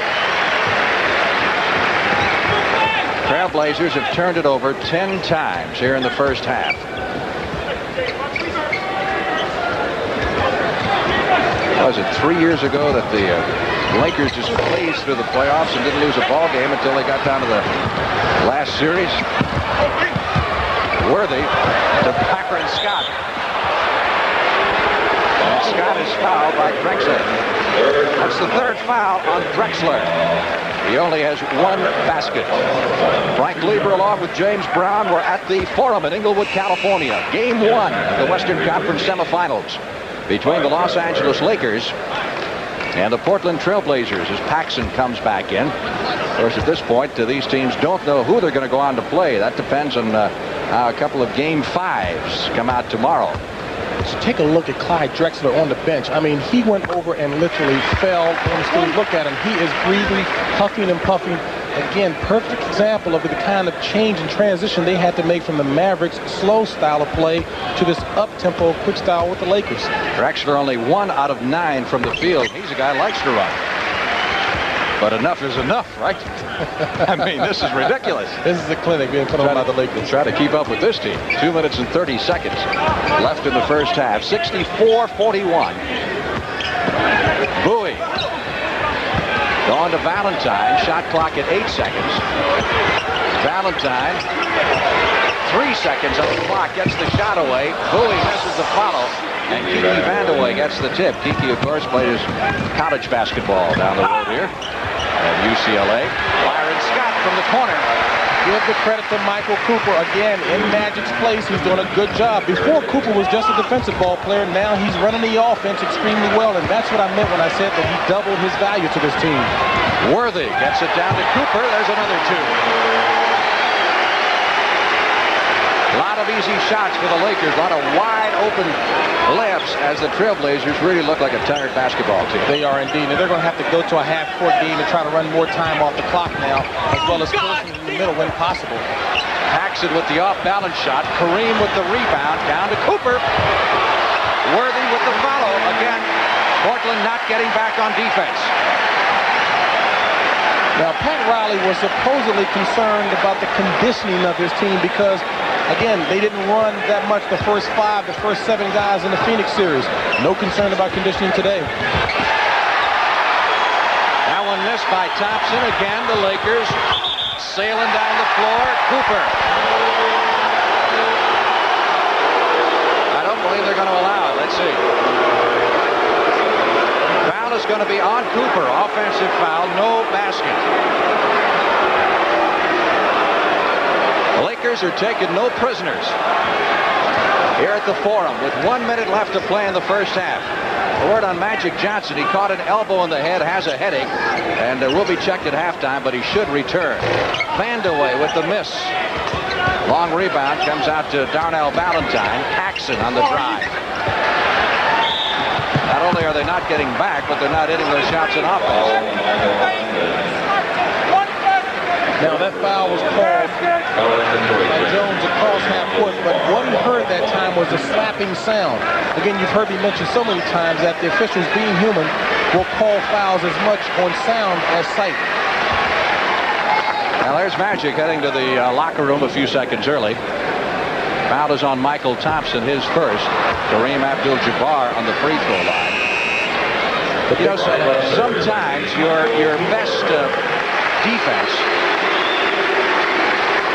Trailblazers have turned it over 10 times here in the first half. Was it 3 years ago that the Lakers just blazed through the playoffs and didn't lose a ball game until they got down to the last series? Worthy to Byron Scott. And Scott is fouled by Drexler. That's the 3rd foul on Drexler. He only has 1 basket. Frank Lieber along with James Brown were at the Forum in Inglewood, California. Game 1 of the Western Conference semifinals between the Los Angeles Lakers and the Portland Trailblazers as Paxson comes back in. Of course, at this point, these teams don't know who they're going to go on to play. That depends on how a couple of Game 5s come out tomorrow. So take a look at Clyde Drexler on the bench. I mean, he went over and literally fell on the stool. Look at him. He is breathing, huffing and puffing. Again, perfect example of the kind of change and transition they had to make from the Mavericks' slow style of play to this up-tempo, quick style with the Lakers. Drexler only 1 out of 9 from the field. He's a guy who likes to run. But enough is enough, right? I mean, this is ridiculous. This is a clinic being put on by the Lakers. Try to keep up with this team. 2 minutes and 30 seconds left in the first half. 64-41. Bowie. Going to Valentine. Shot clock at 8 seconds. Valentine. 3 seconds on the clock. Gets the shot away. Bowie misses the follow. And Kiki Vandeweghe gets the tip. Kiki, of course, played his college basketball down the road here at UCLA. Byron Scott from the corner. Give the credit to Michael Cooper. Again, in Magic's place, he's doing a good job. Before, Cooper was just a defensive ball player. Now he's running the offense extremely well, and that's what I meant when I said that he doubled his value to this team. Worthy gets it down to Cooper. There's another 2. A lot of easy shots for the Lakers. A lot of wide open layups as the Trailblazers really look like a tired basketball team. They are indeed. And they're going to have to go to a half-court game and try to run more time off the clock now, as well as closing in the middle when possible. Paxson with the off-balance shot. Kareem with the rebound. Down to Cooper. Worthy with the follow. Again, Portland not getting back on defense. Now, Pat Riley was supposedly concerned about the conditioning of his team because, again, they didn't run that much the first 5, the first 7 guys in the Phoenix series. No concern about conditioning today. That one missed by Thompson. Again, the Lakers sailing down the floor. Cooper. I don't believe they're going to allow it. Let's see. Foul is going to be on Cooper. Offensive foul, no basket. The Lakers are taking no prisoners here at the Forum with 1 minute left to play in the first half. A word on Magic Johnson. He caught an elbow in the head, has a headache, and will be checked at halftime, but he should return. Vandeweghe with the miss. Long rebound comes out to Darnell Valentine. Paxson on the drive. Not only are they not getting back, but they're not hitting those shots in offense. Now that foul was called by Jones across half court, but what he heard that time was a slapping sound. Again, you've heard me mention so many times that the officials, being human, will call fouls as much on sound as sight. Now there's Magic heading to the locker room a few seconds early. Foul is on Michael Thompson, his first. Kareem Abdul-Jabbar on the free throw line. But you know, sometimes your best defense.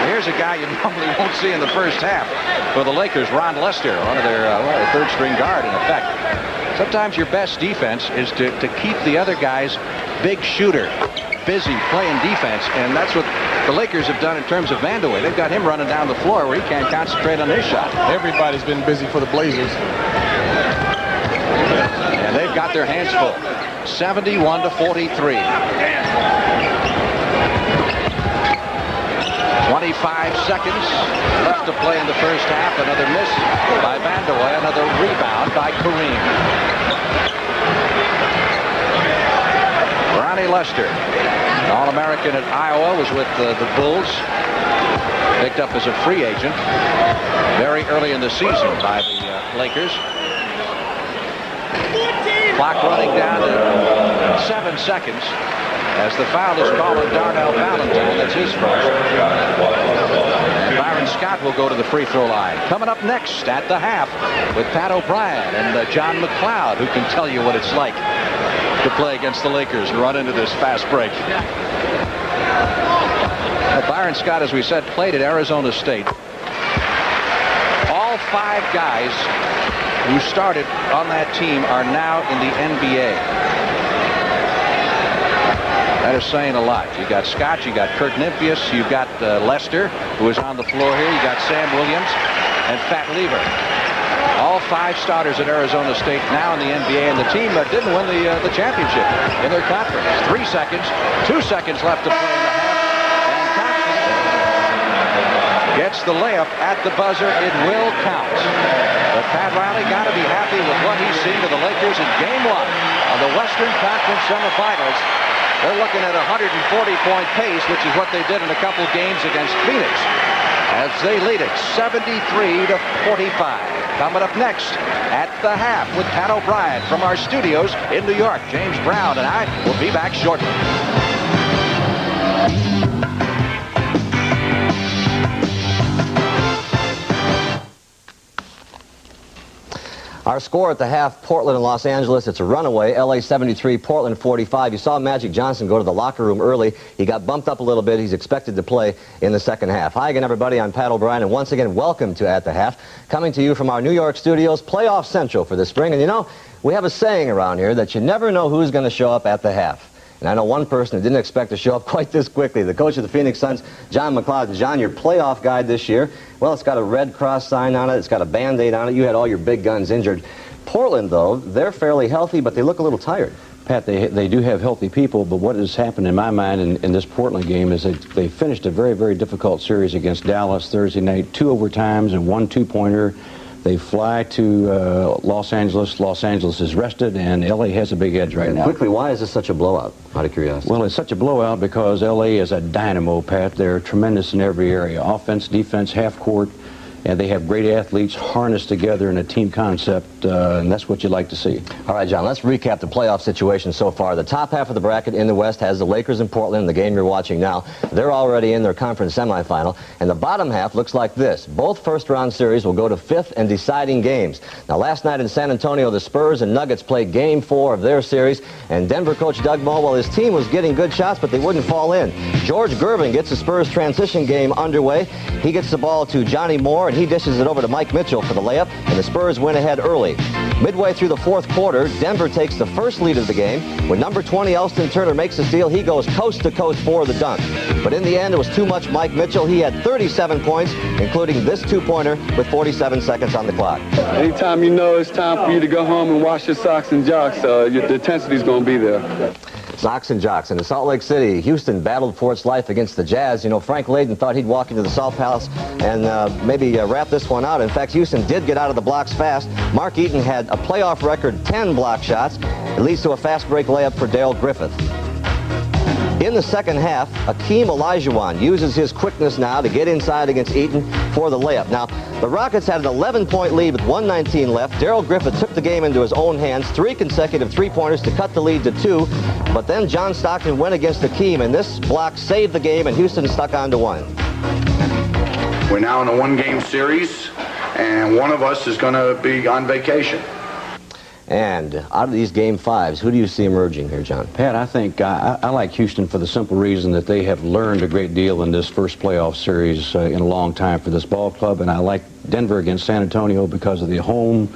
Here's a guy you normally won't see in the first half for the Lakers, Ron Lester, one of their third-string guard, in effect. Sometimes your best defense is to keep the other guy's big shooter busy playing defense, and that's what the Lakers have done in terms of Vandeweghe. They've got him running down the floor where he can't concentrate on his shot. Everybody's been busy for the Blazers. And they've got their hands full. 71-43. 25 seconds left to play in the first half. Another miss by Vandeweghe. Another rebound by Kareem. Ronnie Lester, All-American at Iowa, was with the Bulls. Picked up as a free agent very early in the season by the Lakers. Clock running down to 7 seconds. As the foul is called on Darnell Valentine. That's his first. And Byron Scott will go to the free throw line. Coming up next at the half with Pat O'Brien and John McLeod, who can tell you what it's like to play against the Lakers and run into this fast break. Well, Byron Scott, as we said, played at Arizona State. All 5 guys who started on that team are now in the NBA. That is saying a lot. You got Scott, you got Kurt Nimpius, you've got Lester, who is on the floor here. You got Sam Williams and Fat Lever. All 5 starters at Arizona State now in the NBA, and the team didn't win the championship in their conference. 3 seconds, 2 seconds left to play in the half, and Thompson gets the layup at the buzzer. It will count. But Pat Riley got to be happy with what he's seen of the Lakers in Game 1 of the Western Conference semifinals. They're looking at a 140-point pace, which is what they did in a couple games against Phoenix, as they lead it 73-45. Coming up next at the half with Pat O'Brien from our studios in New York. James Brown and I will be back shortly. Our score at the half, Portland and Los Angeles, it's a runaway. LA 73, Portland 45. You saw Magic Johnson go to the locker room early. He got bumped up a little bit. He's expected to play in the second half. Hi again, everybody. I'm Pat O'Brien, and once again, welcome to At the Half. Coming to you from our New York studios, Playoff Central for this spring. And you know, we have a saying around here that you never know who's going to show up at the half. And I know one person who didn't expect to show up quite this quickly, the coach of the Phoenix Suns, John McLeod. John, your playoff guide this year, well, it's got a Red Cross sign on it. It's got a Band-Aid on it. You had all your big guns injured. Portland, though, they're fairly healthy, but they look a little tired. Pat, they do have healthy people, but what has happened in my mind in this Portland game is that they finished a very, very difficult series against Dallas Thursday night, 2 overtimes and 1 two-pointer. They fly to Los Angeles. Los Angeles is rested, and L.A. has a big edge right now. Quickly, why is this such a blowout, out of curiosity? Well, it's such a blowout because L.A. is a dynamo, Pat. They're tremendous in every area, offense, defense, half court. and they have great athletes harnessed together in a team concept, and that's what you like to see. All right, John, let's recap the playoff situation so far. The top half of the bracket in the West has the Lakers and Portland, the game you're watching now. They're already in their conference semifinal. And the bottom half looks like this. Both first-round series will go to fifth and deciding games. Now, last night in San Antonio, the Spurs and Nuggets played Game 4 of their series, and Denver coach Doug Moe, well, his team was getting good shots, but they wouldn't fall in. George Gervin gets the Spurs transition game underway. He gets the ball to Johnny Moore, and he dishes it over to Mike Mitchell for the layup, and the Spurs win ahead early. Midway through the fourth quarter, Denver takes the first lead of the game. When number 20 Elston Turner makes the steal, he goes coast to coast for the dunk. But in the end, it was too much Mike Mitchell. He had 37 points, including this two-pointer with 47 seconds on the clock. Anytime you know it's time for you to go home and wash your socks and jocks, the intensity's going to be there. Socks and jocks. And in Salt Lake City, Houston battled for its life against the Jazz. You know, Frank Layden thought he'd walk into the Salt Palace and maybe wrap this one out. In fact, Houston did get out of the blocks fast. Mark Eaton had a playoff record 10 block shots. It leads to a fast break layup for Dale Griffith. In the second half, Akeem Olajuwon uses his quickness now to get inside against Eaton for the layup. Now, the Rockets had an 11-point lead with 1:19 left. Darrell Griffith took the game into his own hands, 3 consecutive three-pointers to cut the lead to 2. But then John Stockton went against Akeem, and this block saved the game, and Houston stuck on to 1. We're now in a one-game series, and one of us is going to be on vacation. And out of these Game 5s, who do you see emerging here, John? Pat, I think I like Houston for the simple reason that they have learned a great deal in this first playoff series in a long time for this ball club, and I like Denver against San Antonio because of the home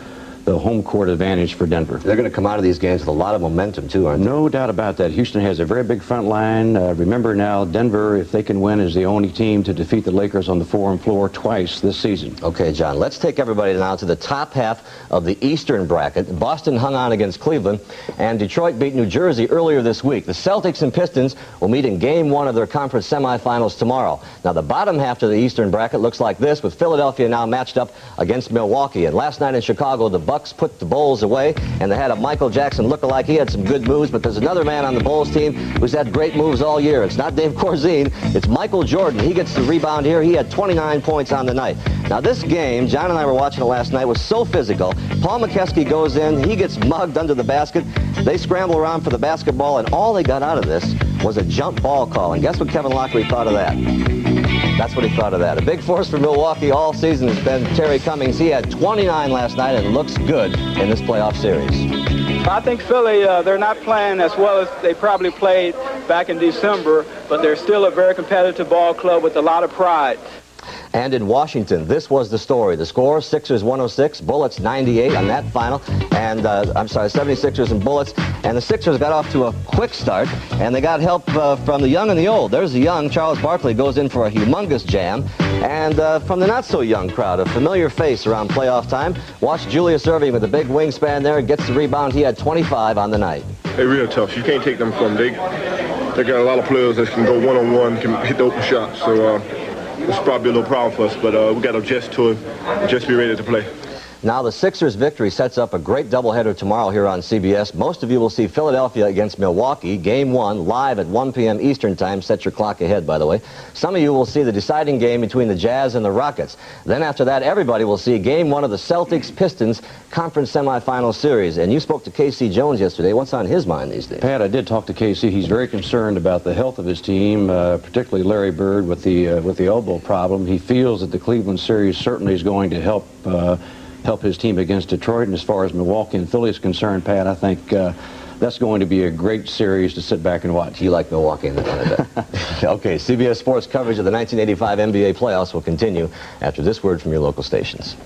court advantage for Denver. They're going to come out of these games with a lot of momentum, too, aren't they? No doubt about that. Houston has a very big front line. Remember now, Denver, if they can win, is the only team to defeat the Lakers on the Forum floor twice this season. Okay, John, let's take everybody now to the top half of the Eastern bracket. Boston hung on against Cleveland, and Detroit beat New Jersey earlier this week. The Celtics and Pistons will meet in Game 1 of their conference semifinals tomorrow. Now, the bottom half of the Eastern bracket looks like this, with Philadelphia now matched up against Milwaukee. And last night in Chicago, the Bucks put the Bulls away, and they had a Michael Jackson look-alike. He had some good moves, but there's another man on the Bulls team who's had great moves all year. It's not Dave Corzine, it's Michael Jordan. He gets the rebound here. He had 29 points on the night. Now this game, John and I were watching it last night, was so physical. Paul McKeskey goes in, he gets mugged under the basket. They scramble around for the basketball, and all they got out of this was a jump ball call. And guess what Kevin Lockery thought of that? That's what he thought of that. A big force for Milwaukee all season has been Terry Cummings. He had 29 last night and looks good in this playoff series. I think Philly, they're not playing as well as they probably played back in December, but they're still a very competitive ball club with a lot of pride. And in Washington, this was the story. The score, Sixers 106, Bullets 98 on that final. And, 76ers and Bullets. And the Sixers got off to a quick start, and they got help from the young and the old. There's the young. Charles Barkley goes in for a humongous jam. And from the not-so-young crowd, a familiar face around playoff time. Watch Julius Erving with a big wingspan there, gets the rebound. He had 25 on the night. They're real tough. You can't take them from them. They got a lot of players that can go one-on-one, can hit the open shots. So, it's probably a little problem for us, but we got to adjust to it and just be ready to play. Now the Sixers' victory sets up a great doubleheader tomorrow here on CBS. Most of you will see Philadelphia against Milwaukee, Game 1, live at 1 p.m. Eastern Time. Set your clock ahead, by the way. Some of you will see the deciding game between the Jazz and the Rockets. Then after that, everybody will see Game 1 of the Celtics-Pistons Conference Semifinal Series. And you spoke to K.C. Jones yesterday. What's on his mind these days? Pat, I did talk to K.C. He's very concerned about the health of his team, particularly Larry Bird with the elbow problem. He feels that the Cleveland series certainly is going to help his team against Detroit. And as far as Milwaukee and Philly is concerned, Pat, I think that's going to be a great series to sit back and watch. You like Milwaukee in the end of it. Okay, CBS Sports coverage of the 1985 NBA playoffs will continue after this word from your local stations.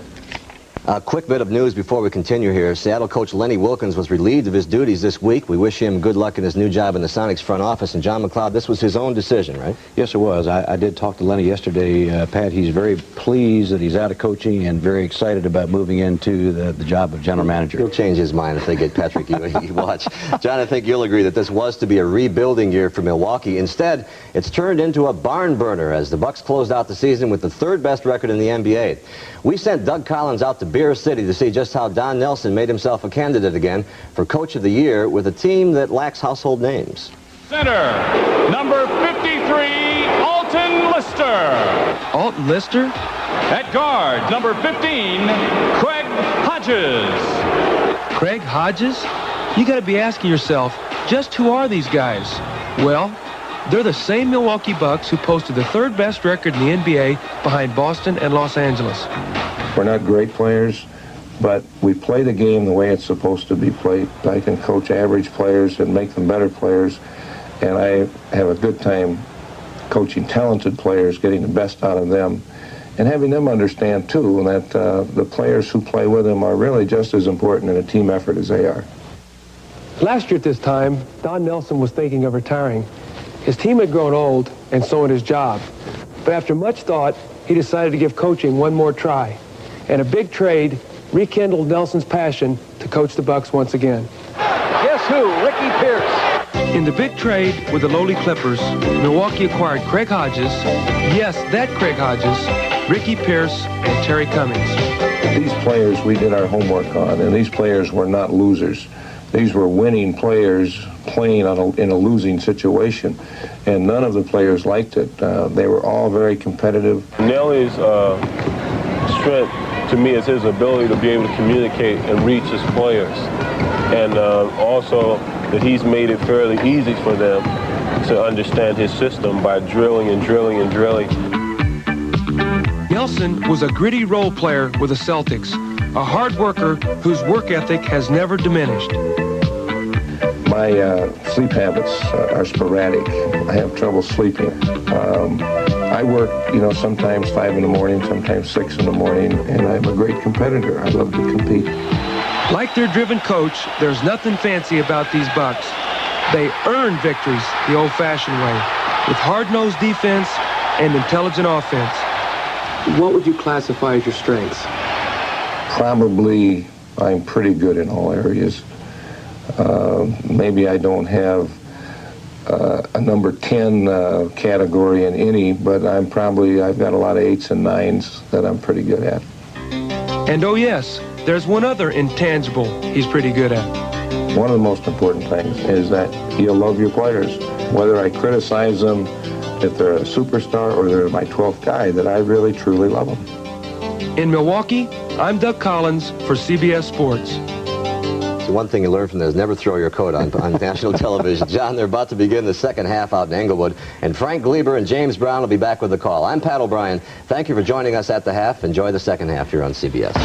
A quick bit of news before we continue here. Seattle coach Lenny Wilkens was relieved of his duties this week. We wish him good luck in his new job in the Sonics front office. And John McLeod, this was his own decision, right? Yes, it was. I did talk to Lenny yesterday. Pat, he's very pleased that he's out of coaching and very excited about moving into the job of general manager. He'll change his mind if they get Patrick Ewing. Watch. John, I think you'll agree that this was to be a rebuilding year for Milwaukee. Instead, it's turned into a barn burner as the Bucks closed out the season with the third best record in the NBA. We sent Doug Collins out to Beer City to see just how Don Nelson made himself a candidate again for Coach of the Year with a team that lacks household names. Center, number 53, Alton Lister. Alton Lister? At guard, number 15, Craig Hodges. Craig Hodges? You got to be asking yourself, just who are these guys? Well, they're the same Milwaukee Bucks who posted the third best record in the NBA behind Boston and Los Angeles. We're not great players, but we play the game the way it's supposed to be played. I can coach average players and make them better players, and I have a good time coaching talented players, getting the best out of them, and having them understand, too, that the players who play with them are really just as important in a team effort as they are. Last year at this time, Don Nelson was thinking of retiring. His team had grown old, and so had his job. But after much thought, he decided to give coaching one more try. And a big trade rekindled Nelson's passion to coach the Bucks once again. Guess who? Ricky Pierce. In the big trade with the lowly Clippers, Milwaukee acquired Craig Hodges, yes, that Craig Hodges, Ricky Pierce, and Terry Cummings. These players we did our homework on, and these players were not losers. These were winning players playing in a losing situation, and none of the players liked it. They were all very competitive. Nelly's strength to me is his ability to be able to communicate and reach his players, and also that he's made it fairly easy for them to understand his system by drilling and drilling and drilling. Nelson was a gritty role player with the Celtics, a hard worker whose work ethic has never diminished. My sleep habits are sporadic. I have trouble sleeping. I work, sometimes 5 in the morning, sometimes 6 in the morning, and I'm a great competitor. I love to compete. Like their driven coach, there's nothing fancy about these Bucks. They earn victories the old-fashioned way, with hard-nosed defense and intelligent offense. What would you classify as your strengths? Probably I'm pretty good in all areas. Maybe I don't have a number 10 category in any, but I've got a lot of 8s and 9s that I'm pretty good at. And oh yes, there's one other intangible he's pretty good at. One of the most important things is that you'll love your players. Whether I criticize them, if they're a superstar or they're my 12th guy, that I really, truly love them. In Milwaukee, I'm Doug Collins for CBS Sports. So one thing you learn from this is never throw your coat on national television. John, they're about to begin the second half out in Englewood, and Frank Gleber and James Brown will be back with the call. I'm Pat O'Brien. Thank you for joining us at the half. Enjoy the second half here on CBS.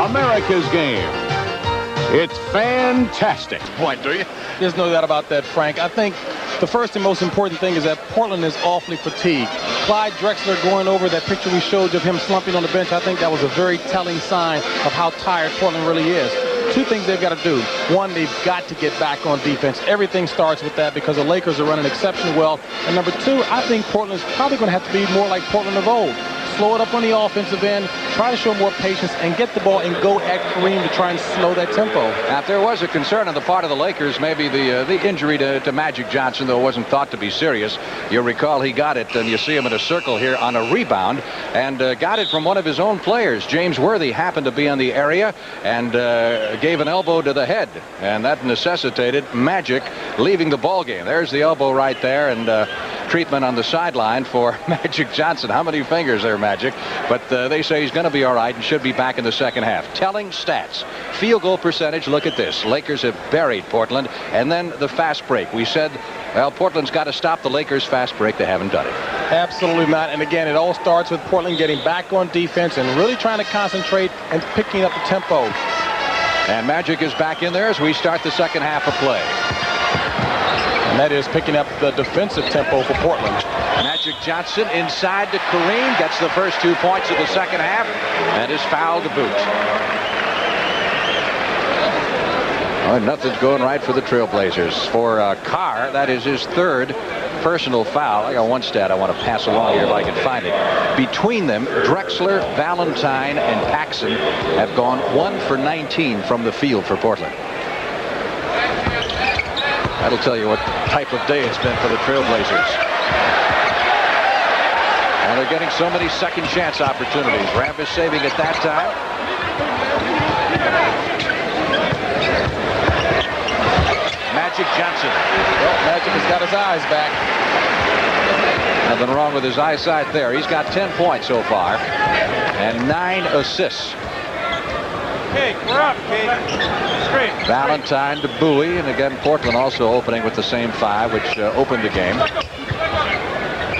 America's game. It's fantastic. Boy, do you? There's no doubt about that, Frank. I think the first and most important thing is that Portland is awfully fatigued. Clyde Drexler going over that picture we showed you of him slumping on the bench, I think that was a very telling sign of how tired Portland really is. Two things they've got to do. One, they've got to get back on defense. Everything starts with that because the Lakers are running exceptionally well. And number two, I think Portland's probably going to have to be more like Portland of old. Slow it up on the offensive end, try to show more patience, and get the ball and go at Kareem to try and slow that tempo. Now, if there was a concern on the part of the Lakers, maybe the injury to Magic Johnson, though, wasn't thought to be serious. You'll recall he got it, and you see him in a circle here on a rebound, and got it from one of his own players. James Worthy happened to be in the area and gave an elbow to the head, and that necessitated Magic leaving the ball game. There's the elbow right there, and treatment on the sideline for Magic Johnson. How many fingers there, Magic? But they say he's going to be all right and should be back in the second half. Telling stats. Field goal percentage, look at this. Lakers have buried Portland. And then the fast break. We said, well, Portland's got to stop the Lakers' fast break. They haven't done it. Absolutely not. And again, it all starts with Portland getting back on defense and really trying to concentrate and picking up the tempo. And Magic is back in there as we start the second half of play. And that is picking up the defensive tempo for Portland. Magic Johnson inside to Kareem, gets the first 2 points of the second half, and is fouled to boot. Well, nothing's going right for the Trailblazers. For Carr, that is his third personal foul. I got one stat I want to pass along here if I can find it. Between them, Drexler, Valentine, and Paxson have gone 1 for 19 from the field for Portland. That'll tell you what type of day it's been for the Trailblazers. And they're getting so many second chance opportunities. Rambis saving at that time. Magic Johnson. Well, Magic has got his eyes back. Nothing wrong with his eyesight there. He's got 10 points so far and 9 assists. Kate, we're up, Kate. Straight. Valentine to Bowie, and again Portland also opening with the same 5, which opened the game.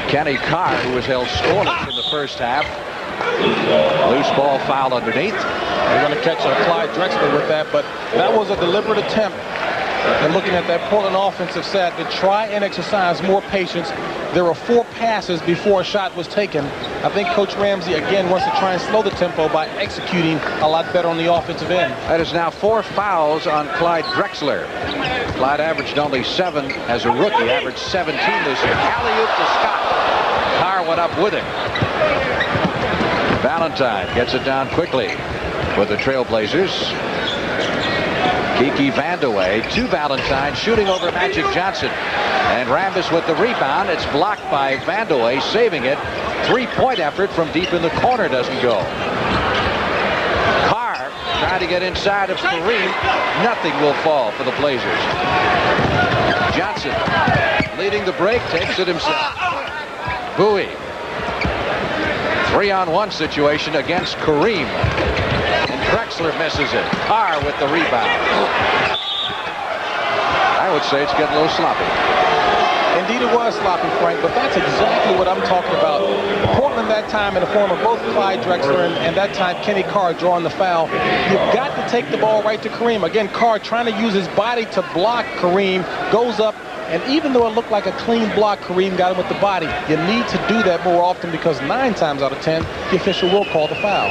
Kenny Carr, who was held scoreless in the first half. Loose ball foul underneath. They're going to catch Clyde Drexler with that, but that was a deliberate attempt. And looking at that Portland offensive set to try and exercise more patience. There were 4 passes before a shot was taken. I think Coach Ramsey again wants to try and slow the tempo by executing a lot better on the offensive end. That is now 4 fouls on Clyde Drexler. Clyde averaged only 7 as a rookie, averaged 17 this year. Alley-oop to Scott. Carr went up with him. Valentine gets it down quickly with the Trailblazers. Kiki Vandeweghe to Valentine, shooting over Magic Johnson. And Rambis with the rebound. It's blocked by Vandeweghe, saving it. 3-point effort from deep in the corner doesn't go. Carr trying to get inside of Kareem. Nothing will fall for the Blazers. Johnson leading the break, takes it himself. Bowie. 3-on-1 situation against Kareem. Drexler misses it. Carr with the rebound. I would say it's getting a little sloppy. Indeed it was sloppy, Frank, but that's exactly what I'm talking about. Portland that time in the form of both Clyde Drexler and that time Kenny Carr drawing the foul. You've got to take the ball right to Kareem. Again, Carr trying to use his body to block Kareem, goes up, and even though it looked like a clean block, Kareem got him with the body. You need to do that more often because 9 times out of 10, the official will call the foul.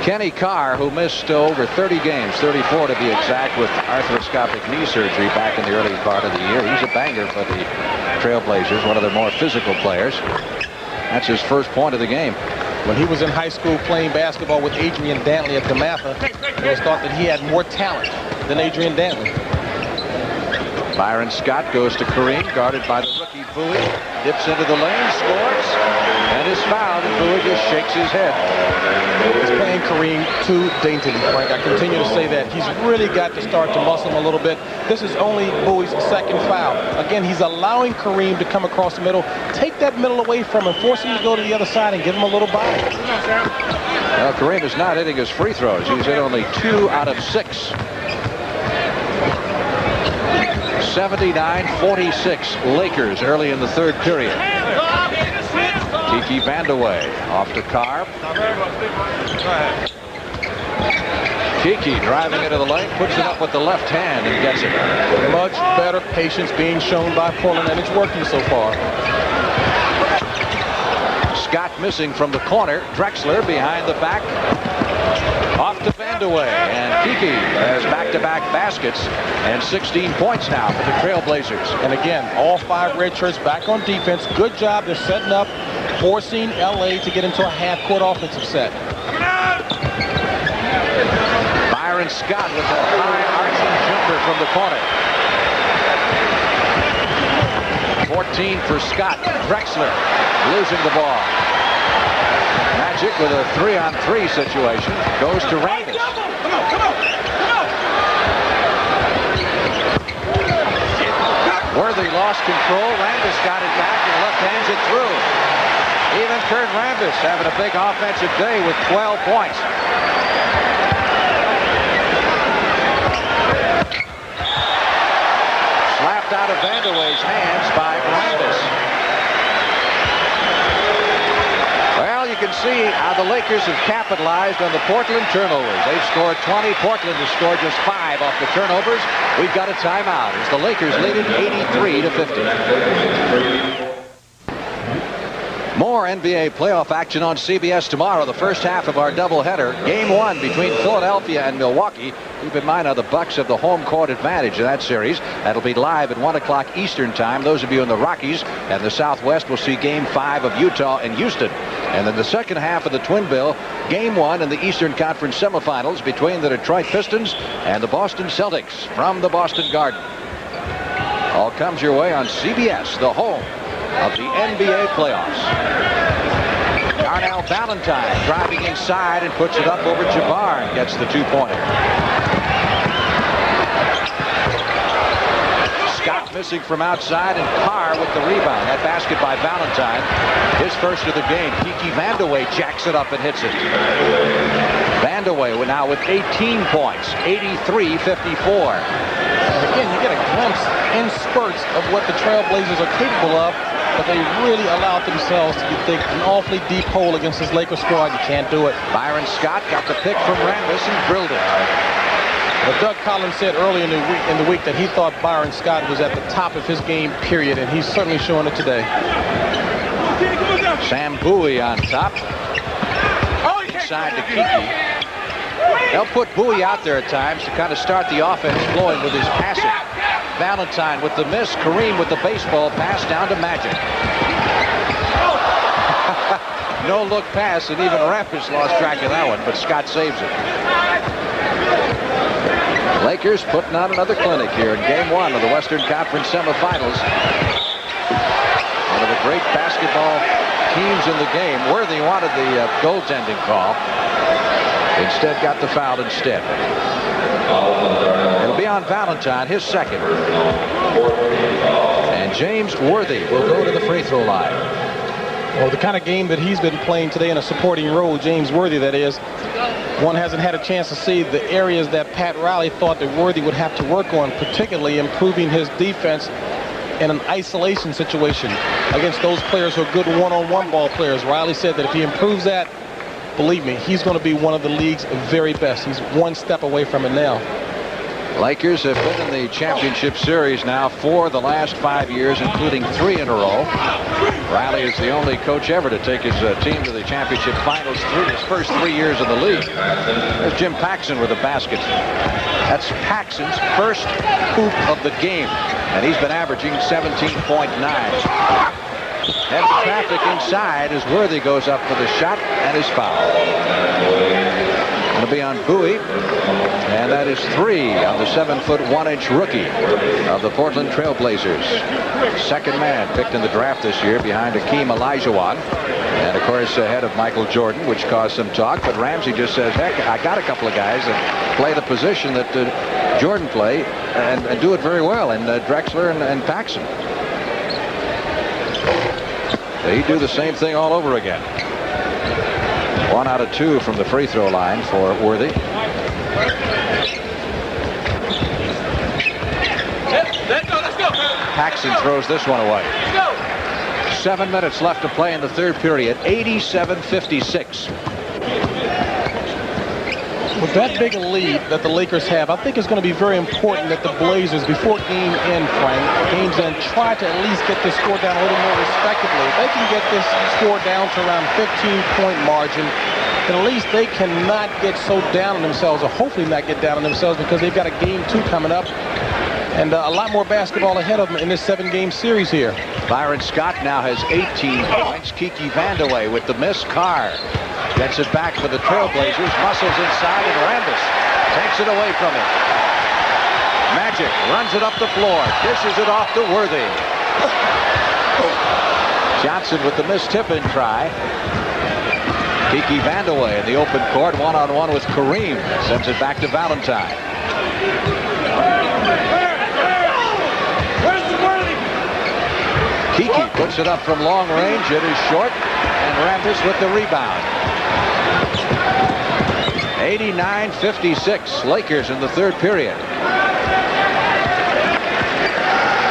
Kenny Carr, who missed over 30 games, 34 to be exact, with arthroscopic knee surgery back in the early part of the year. He's a banger for the Trailblazers, one of their more physical players. That's his first point of the game. When he was in high school playing basketball with Adrian Dantley at DeMatha, it was thought that he had more talent than Adrian Dantley. Byron Scott goes to Kareem, guarded by the rookie Bowie. Dips into the lane, scores, and is fouled, and Bowie just shakes his head. He's playing Kareem too daintily, Frank. I continue to say that. He's really got to start to muscle him a little bit. This is only Bowie's second foul. Again, he's allowing Kareem to come across the middle. Take that middle away from him, force him to go to the other side and give him a little body. Well, Kareem is not hitting his free throws. He's hit only 2 out of 6. 79-46 Lakers early in the third period. Kiki Vandeweghe off to Carr. Kiki driving into the lane, puts it up with the left hand and gets it. Much better patience being shown by Portland, and it's working so far. Scott missing from the corner. Drexler behind the back. Off to Vandeweghe, and Kiki has back-to-back baskets and 16 points now for the Trailblazers. And again, all 5 red shirts back on defense. Good job. They're setting up, forcing LA to get into a half-court offensive set. Byron Scott with a high arching jumper from the corner. 14 for Scott. Drexler losing the ball. Magic with a 3-on-3 situation goes to Rambis. Worthy lost control. Rambis got it back and left hands it through. Even Kurt Rambis having a big offensive day with 12 points. Slapped out of Vandeweghe's hands by Rambis. the Lakers have capitalized on the Portland turnovers. They've scored 20. Portland has scored just 5 off the turnovers. We've got a timeout as the Lakers lead it 83-50. More NBA playoff action on CBS tomorrow. The first half of our doubleheader. Game 1 between Philadelphia and Milwaukee. Keep in mind how the Bucks have the home court advantage in that series. That'll be live at 1 o'clock Eastern time. Those of you in the Rockies and the Southwest will see Game 5 of Utah and Houston. And then the second half of the Twin Bill, Game 1 in the Eastern Conference semifinals between the Detroit Pistons and the Boston Celtics from the Boston Garden. All comes your way on CBS, the home of the NBA playoffs. Darnell Valentine driving inside and puts it up over Jabbar and gets the 2-pointer. Scott missing from outside and Carr with the rebound. That basket by Valentine, his first of the game. Kiki Vandeweghe jacks it up and hits it. Vandeweghe now with 18 points, 83-54. Again, you get a glimpse in spurts of what the Trailblazers are capable of, but they really allowed themselves to dig an awfully deep hole against this Lakers squad. You can't do it. Byron Scott got the pick from Rambis and drilled it. But Doug Collins said earlier in the week that he thought Byron Scott was at the top of his game, period, and he's certainly showing it today. Sam Bowie on top. Inside to Kiki. They'll put Bowie out there at times to kind of start the offense flowing with his passing. Valentine with the miss. Kareem with the baseball pass down to Magic. No look pass, and even Rambis lost track of that one, but Scott saves it. Lakers putting on another clinic here in Game 1 of the Western Conference semifinals. One of the great basketball teams in the game. Worthy wanted the goaltending call. Instead got the foul instead. It'll be on Valentine, his second. And James Worthy will go to the free throw line. Well, the kind of game that he's been playing today in a supporting role, James Worthy, that is, one hasn't had a chance to see the areas that Pat Riley thought that Worthy would have to work on, particularly improving his defense in an isolation situation against those players who are good one-on-one ball players. Riley said that if he improves that, believe me, he's going to be one of the league's very best. He's one step away from it now. Lakers have been in the championship series now for the last 5 years, including 3 in a row. Riley is the only coach ever to take his team to the championship finals through his first 3 years in the league. There's Jim Paxson with a basket. That's Paxson's first hoop of the game, and he's been averaging 17.9. Heavy traffic inside as Worthy goes up for the shot and is fouled. It'll be on Bowie, and that is 3 on the 7'1" rookie of the Portland Trailblazers. Second man picked in the draft this year behind Hakeem Olajuwon, and of course ahead of Michael Jordan, which caused some talk. But Ramsey just says, heck, I got a couple of guys that play the position that Jordan played and do it very well, and Drexler and Paxson. They do the same thing all over again. 1 out of 2 from the free throw line for Worthy. Paxson throws this one away. 7 minutes left to play in the third period. 87-56. With that big a lead that the Lakers have, I think it's going to be very important that the Blazers, before game's end, try to at least get this score down a little more respectably. If they can get this score down to around 15-point margin, then at least they cannot get so down on themselves, or hopefully not get down on themselves, because they've got a game 2 coming up and a lot more basketball ahead of them in this 7-game series here. Byron Scott now has 18 points. Kiki Vandeweghe with the miss. Carr gets it back for the Trailblazers. Muscles inside, and Rambis takes it away from him. Magic runs it up the floor. Dishes it off to Worthy. Johnson with the missed tip-in try. Kiki Vandeweghe in the open court, one-on-one with Kareem. Sends it back to Valentine. Kiki puts it up from long range. It is short, and Rambis with the rebound. 89-56, Lakers in the third period.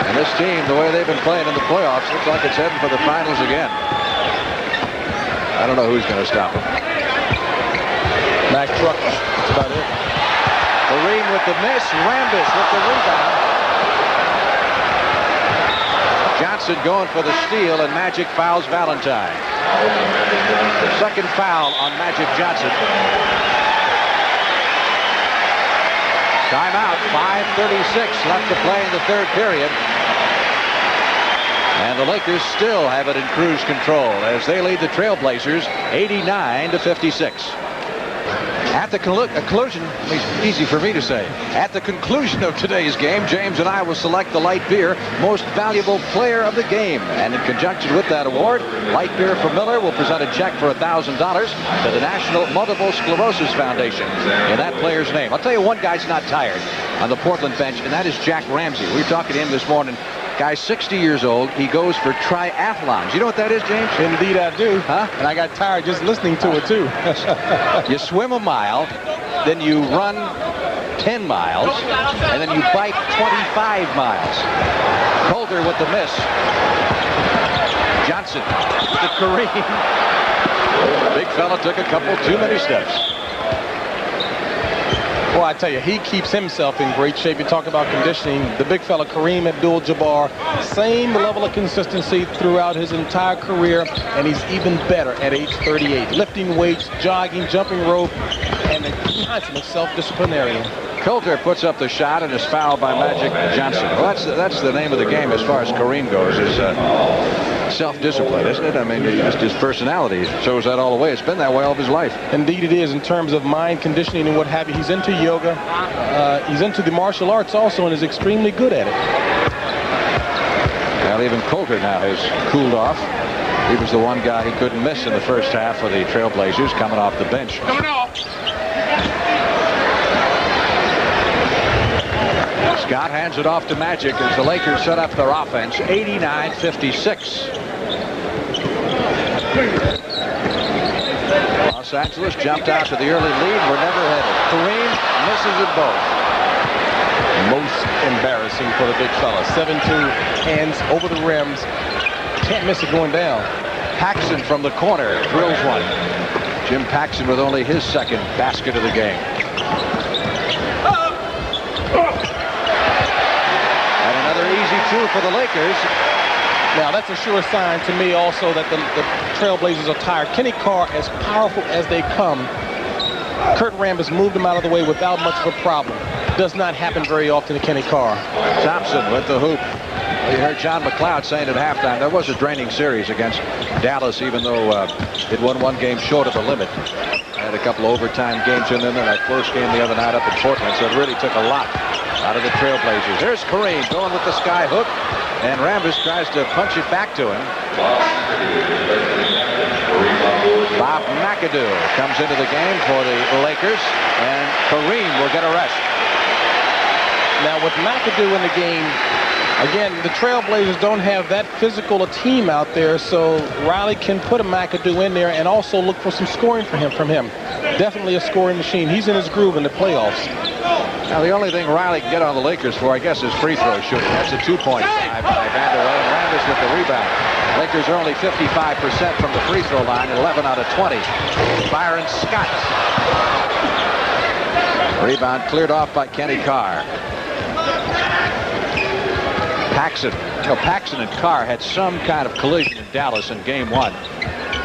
And this team, the way they've been playing in the playoffs, looks like it's heading for the finals again. I don't know who's going to stop them. Mack truck. That's about it. Kareem with the miss. Rambis with the rebound. Johnson going for the steal, and Magic fouls Valentine. Second foul on Magic Johnson. Timeout, 5:36 left to play in the third period. And the Lakers still have it in cruise control as they lead the Trailblazers 89-56. At the conclusion, easy for me to say, at the conclusion of today's game, James and I will select the Light Beer Most Valuable Player of the Game. And in conjunction with that award, Light Beer from Miller will present a check for $1,000 to the National Multiple Sclerosis Foundation in that player's name. I'll tell you, one guy's not tired on the Portland bench, and that is Jack Ramsey. We were talking to him this morning. Guy's 60 years old. He goes for triathlons. You know what that is, James? Indeed I do. Huh? And I got tired just listening to it, too. You swim a mile, then you run 10 miles, and then you bike 25 miles. Coulter with the miss. Johnson to Kareem. Big fella took a couple too many steps. Well, I tell you, he keeps himself in great shape. You talk about conditioning. The big fella, Kareem Abdul-Jabbar, same level of consistency throughout his entire career, and he's even better at age 38. Lifting weights, jogging, jumping rope, and a consummate self-disciplinarian. Coulter puts up the shot and is fouled by Magic Johnson. Well, that's the name of the game as far as Kareem goes, is self-discipline, isn't it? I mean, just his personality shows that all the way. It's been that way all of his life. Indeed it is, in terms of mind conditioning and what have you. He's into yoga. He's into the martial arts also, and is extremely good at it. Well, even Coulter now has cooled off. He was the one guy he couldn't miss in the first half for the Trailblazers, coming off the bench. Coming off. Scott hands it off to Magic as the Lakers set up their offense, 89-56. Los Angeles jumped out to the early lead. We're never headed. Kareem misses it both. Most embarrassing for the big fella. 7-2, hands over the rims. Can't miss it going down. Paxson from the corner drills one. Jim Paxson with only his second basket of the game. And another easy two for the Lakers. Now, that's a sure sign to me also that the Trailblazers are tired. Kenny Carr, as powerful as they come, Kurt Rambis moved him out of the way without much of a problem. Does not happen very often to Kenny Carr. Thompson with the hoop. You heard John McLeod saying at halftime there was a draining series against Dallas, even though it won one game short of the limit. Had a couple of overtime games in them in that first game the other night up in Portland, so it really took a lot out of the Trailblazers. Here's Kareem going with the sky hook, and Rambis tries to punch it back to him. Bob McAdoo comes into the game for the Lakers, and Kareem will get a rest. Now, with McAdoo in the game, again, the Trailblazers don't have that physical a team out there, so Riley can put a McAdoo in there and also look for some scoring from him. Definitely a scoring machine. He's in his groove in the playoffs. Now, the only thing Riley can get on the Lakers for, I guess, is free throw shooting. That's a two-point by Vandeweghe, and Rambis with the rebound. Lakers are only 55% from the free throw line, 11 out of 20. Byron Scott. Rebound cleared off by Kenny Carr. Paxson. You know, Paxson and Carr had some kind of collision in Dallas in game one.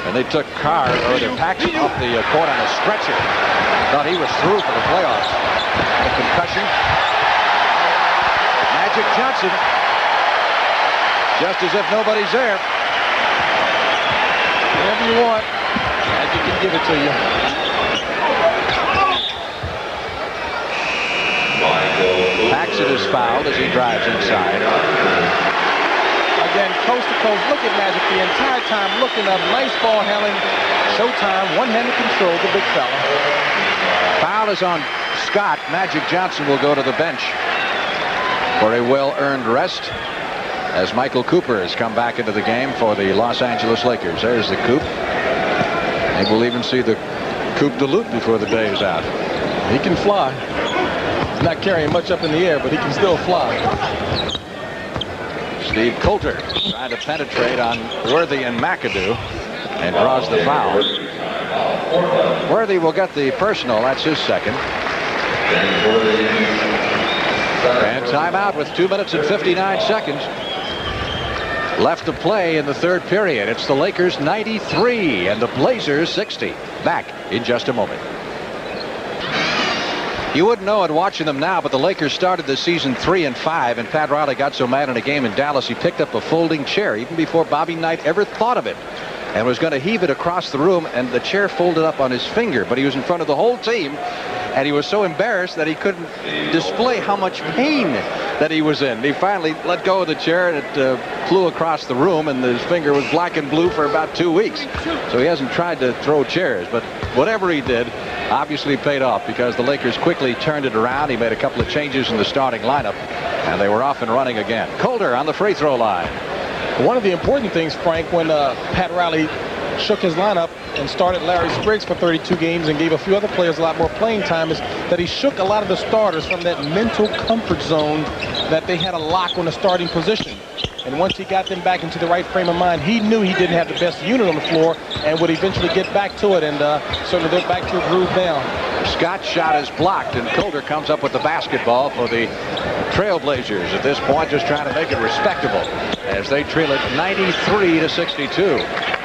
And they took Paxson off the court on a stretcher. Thought he was through for the playoffs. A concussion. Magic Johnson. Just as if nobody's there. Whatever you want, Magic can give it to you. Paxson is fouled as he drives inside. Again, coast to coast, look at Magic the entire time, looking up, nice ball handling, showtime, one-handed control, the big fella. Foul is on Scott. Magic Johnson will go to the bench for a well-earned rest as Michael Cooper has come back into the game for the Los Angeles Lakers. There's the Coop. Maybe we'll even see the Coop Dilute before the day is out. He can fly. He's not carrying much up in the air, but he can still fly. Steve Coulter trying to penetrate on Worthy and McAdoo and draws the foul. Worthy will get the personal. That's his second. And timeout with 2 minutes and 59 seconds left to play in the third period. It's the Lakers 93 and the Blazers 60. Back in just a moment. You wouldn't know it watching them now, but the Lakers started the season 3-5, and Pat Riley got so mad in a game in Dallas he picked up a folding chair even before Bobby Knight ever thought of it, and was going to heave it across the room, and the chair folded up on his finger, but he was in front of the whole team, and he was so embarrassed that he couldn't display how much pain that he was in. He finally let go of the chair, and it flew across the room, and his finger was black and blue for about 2 weeks. So he hasn't tried to throw chairs, but whatever he did obviously paid off, because the Lakers quickly turned it around. He made a couple of changes in the starting lineup, and they were off and running again. Colder on the free throw line. One of the important things, Frank, when Pat Riley shook his lineup and started Larry Spriggs for 32 games and gave a few other players a lot more playing time, is that he shook a lot of the starters from that mental comfort zone that they had a lock on the starting position. And once he got them back into the right frame of mind, he knew he didn't have the best unit on the floor and would eventually get back to it, and certainly they're back to a groove now. Scott's shot is blocked, and Colder comes up with the basketball for the Trailblazers at this point, just trying to make it respectable as they trail it 93-62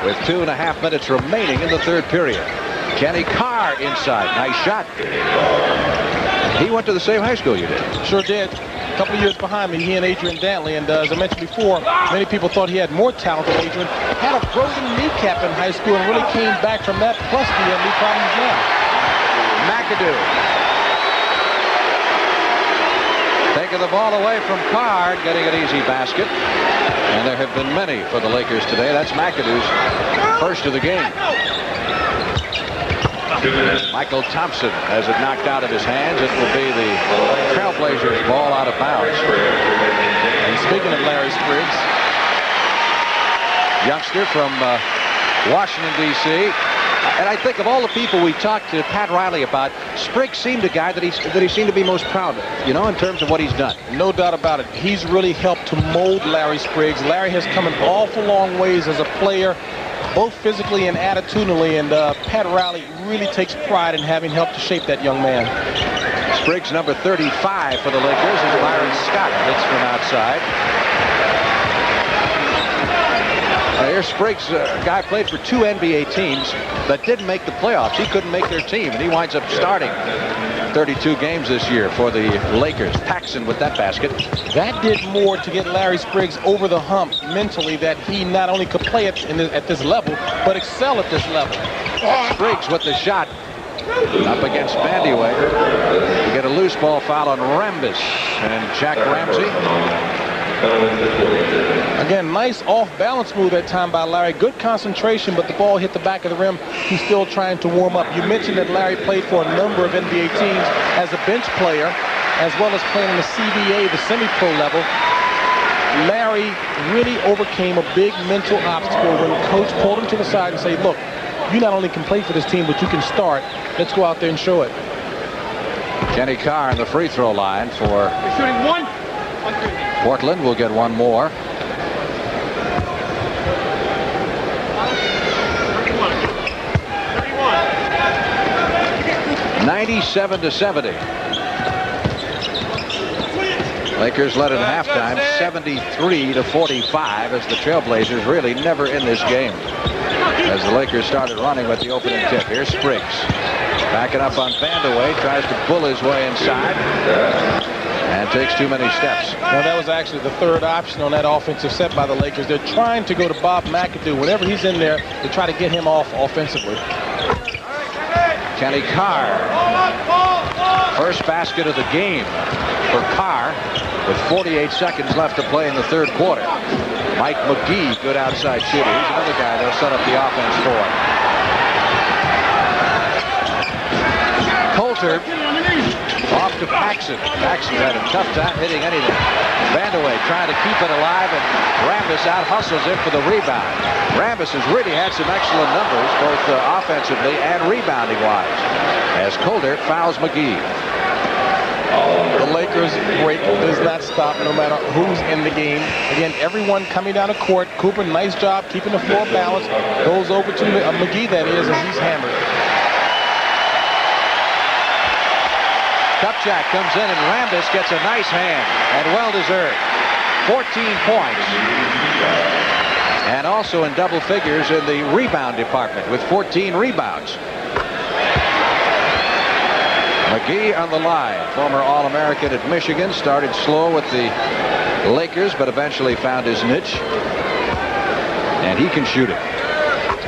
with 2.5 minutes remaining in the third period. Kenny Carr inside. Nice shot. He went to the same high school you did. Sure did. A couple of years behind me, he and Adrian Dantley, and as I mentioned before, many people thought he had more talent than Adrian. Had a broken kneecap in high school and really came back from that, plus the knee problems now. McAdoo taking the ball away from Carr, getting an easy basket, and there have been many for the Lakers today. That's McAdoo's first of the game. Michael Thompson has it knocked out of his hands. It will be the Trailblazers ball out of bounds. And speaking of Larry Spriggs, youngster from Washington, D.C., and I think of all the people we talked to Pat Riley about, Spriggs seemed a guy that he seemed to be most proud of, you know, in terms of what he's done. No doubt about it. He's really helped to mold Larry Spriggs. Larry has come an awful long ways as a player, both physically and attitudinally, and Pat Riley really takes pride in having helped to shape that young man. Spriggs number 35 for the Lakers, and Byron Scott hits from outside. Here's Spriggs, a guy played for 2 NBA teams that didn't make the playoffs. He couldn't make their team, and he winds up starting 32 games this year for the Lakers. Paxson with that basket. That did more to get Larry Spriggs over the hump mentally, that he not only could play at this level, but excel at this level. Spriggs with the shot up against Vandewager. You get a loose ball foul on Rambis and Jack Ramsey. Again, nice off-balance move that time by Larry. Good concentration, but the ball hit the back of the rim. He's still trying to warm up. You mentioned that Larry played for a number of NBA teams as a bench player, as well as playing in the CBA, the semi-pro level. Larry really overcame a big mental obstacle when the coach pulled him to the side and said, look, you not only can play for this team, but you can start. Let's go out there and show it. Kenny Carr on the free throw line for shooting one. Portland. Will get one more. 97-70. Lakers led at halftime 73-45 as the Trailblazers really never in this game. As the Lakers started running with the opening tip. Here's Spriggs. Backing up on Vandeweghe. Tries to pull his way inside. And takes too many steps. Now that was actually the third option on that offensive set by the Lakers. They're trying to go to Bob McAdoo. Whenever he's in there, they try to get him off offensively. Kenny Carr. First basket of the game for Carr with 48 seconds left to play in the third quarter. Mike McGee, good outside shooter. He's another guy they'll set up the offense for. Coulter off to Paxson. Paxson had a tough time hitting anything. Vandeweghe trying to keep it alive, and Rambis out hustles him for the rebound. Rambis has really had some excellent numbers, both offensively and rebounding-wise, as Coulter fouls McGee. The Lakers break does not stop no matter who's in the game. Again, everyone coming down the court. Cooper, nice job keeping the floor balanced. Goes over to McGee, that is, as he's hammered. Kupchak comes in, and Rambis gets a nice hand, and well-deserved. 14 points. And also in double figures in the rebound department with 14 rebounds. McGee on the line, former All-American at Michigan, started slow with the Lakers, but eventually found his niche. And he can shoot it.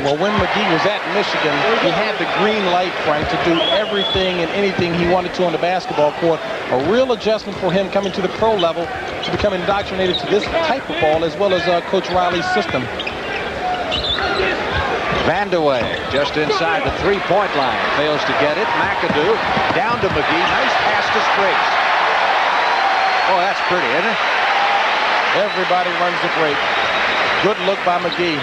Well, when McGee was at Michigan, he had the green light, Frank, to do everything and anything he wanted to on the basketball court. A real adjustment for him coming to the pro level to become indoctrinated to this type of ball, as well as Coach Riley's system. Vandeweghe just inside the three-point line. Fails to get it. McAdoo down to McGee. Nice pass to Spriggs. Oh, that's pretty, isn't it? Everybody runs the break. Good look by McGee.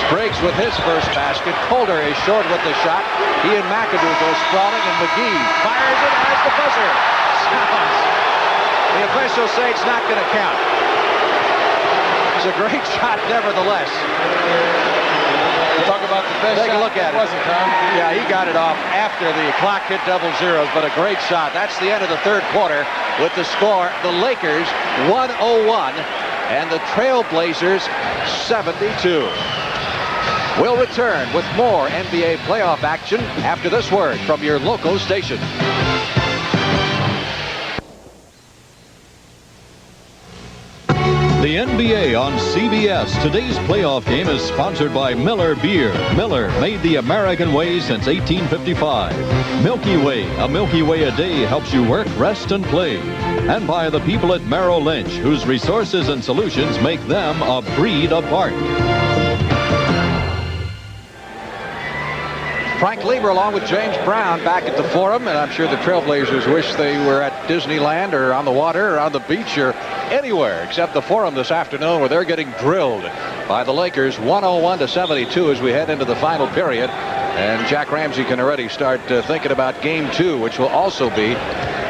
Spriggs with his first basket. Holder is short with the shot. He and McAdoo go sprawling, and McGee fires it as the buzzer. Sounds. The officials say it's not going to count. It's a great shot, nevertheless. Talk about the best Take shot. A look at it. Wasn't, Tom? Yeah, he got it off after the clock hit double zeros, but a great shot. That's the end of the third quarter with the score, the Lakers 101 and the Trailblazers 72. We'll return with more NBA playoff action after this word from your local station. The NBA on CBS. Today's playoff game is sponsored by Miller Beer. Miller, made the American way since 1855. Milky Way, a Milky Way a day helps you work, rest, and play. And by the people at Merrill Lynch, whose resources and solutions make them a breed apart. Frank Lieber along with James Brown back at the Forum, and I'm sure the Trailblazers wish they were at Disneyland or on the water or on the beach or anywhere except the Forum this afternoon, where they're getting drilled by the Lakers 101-72 as we head into the final period. And Jack Ramsey can already start thinking about Game 2, which will also be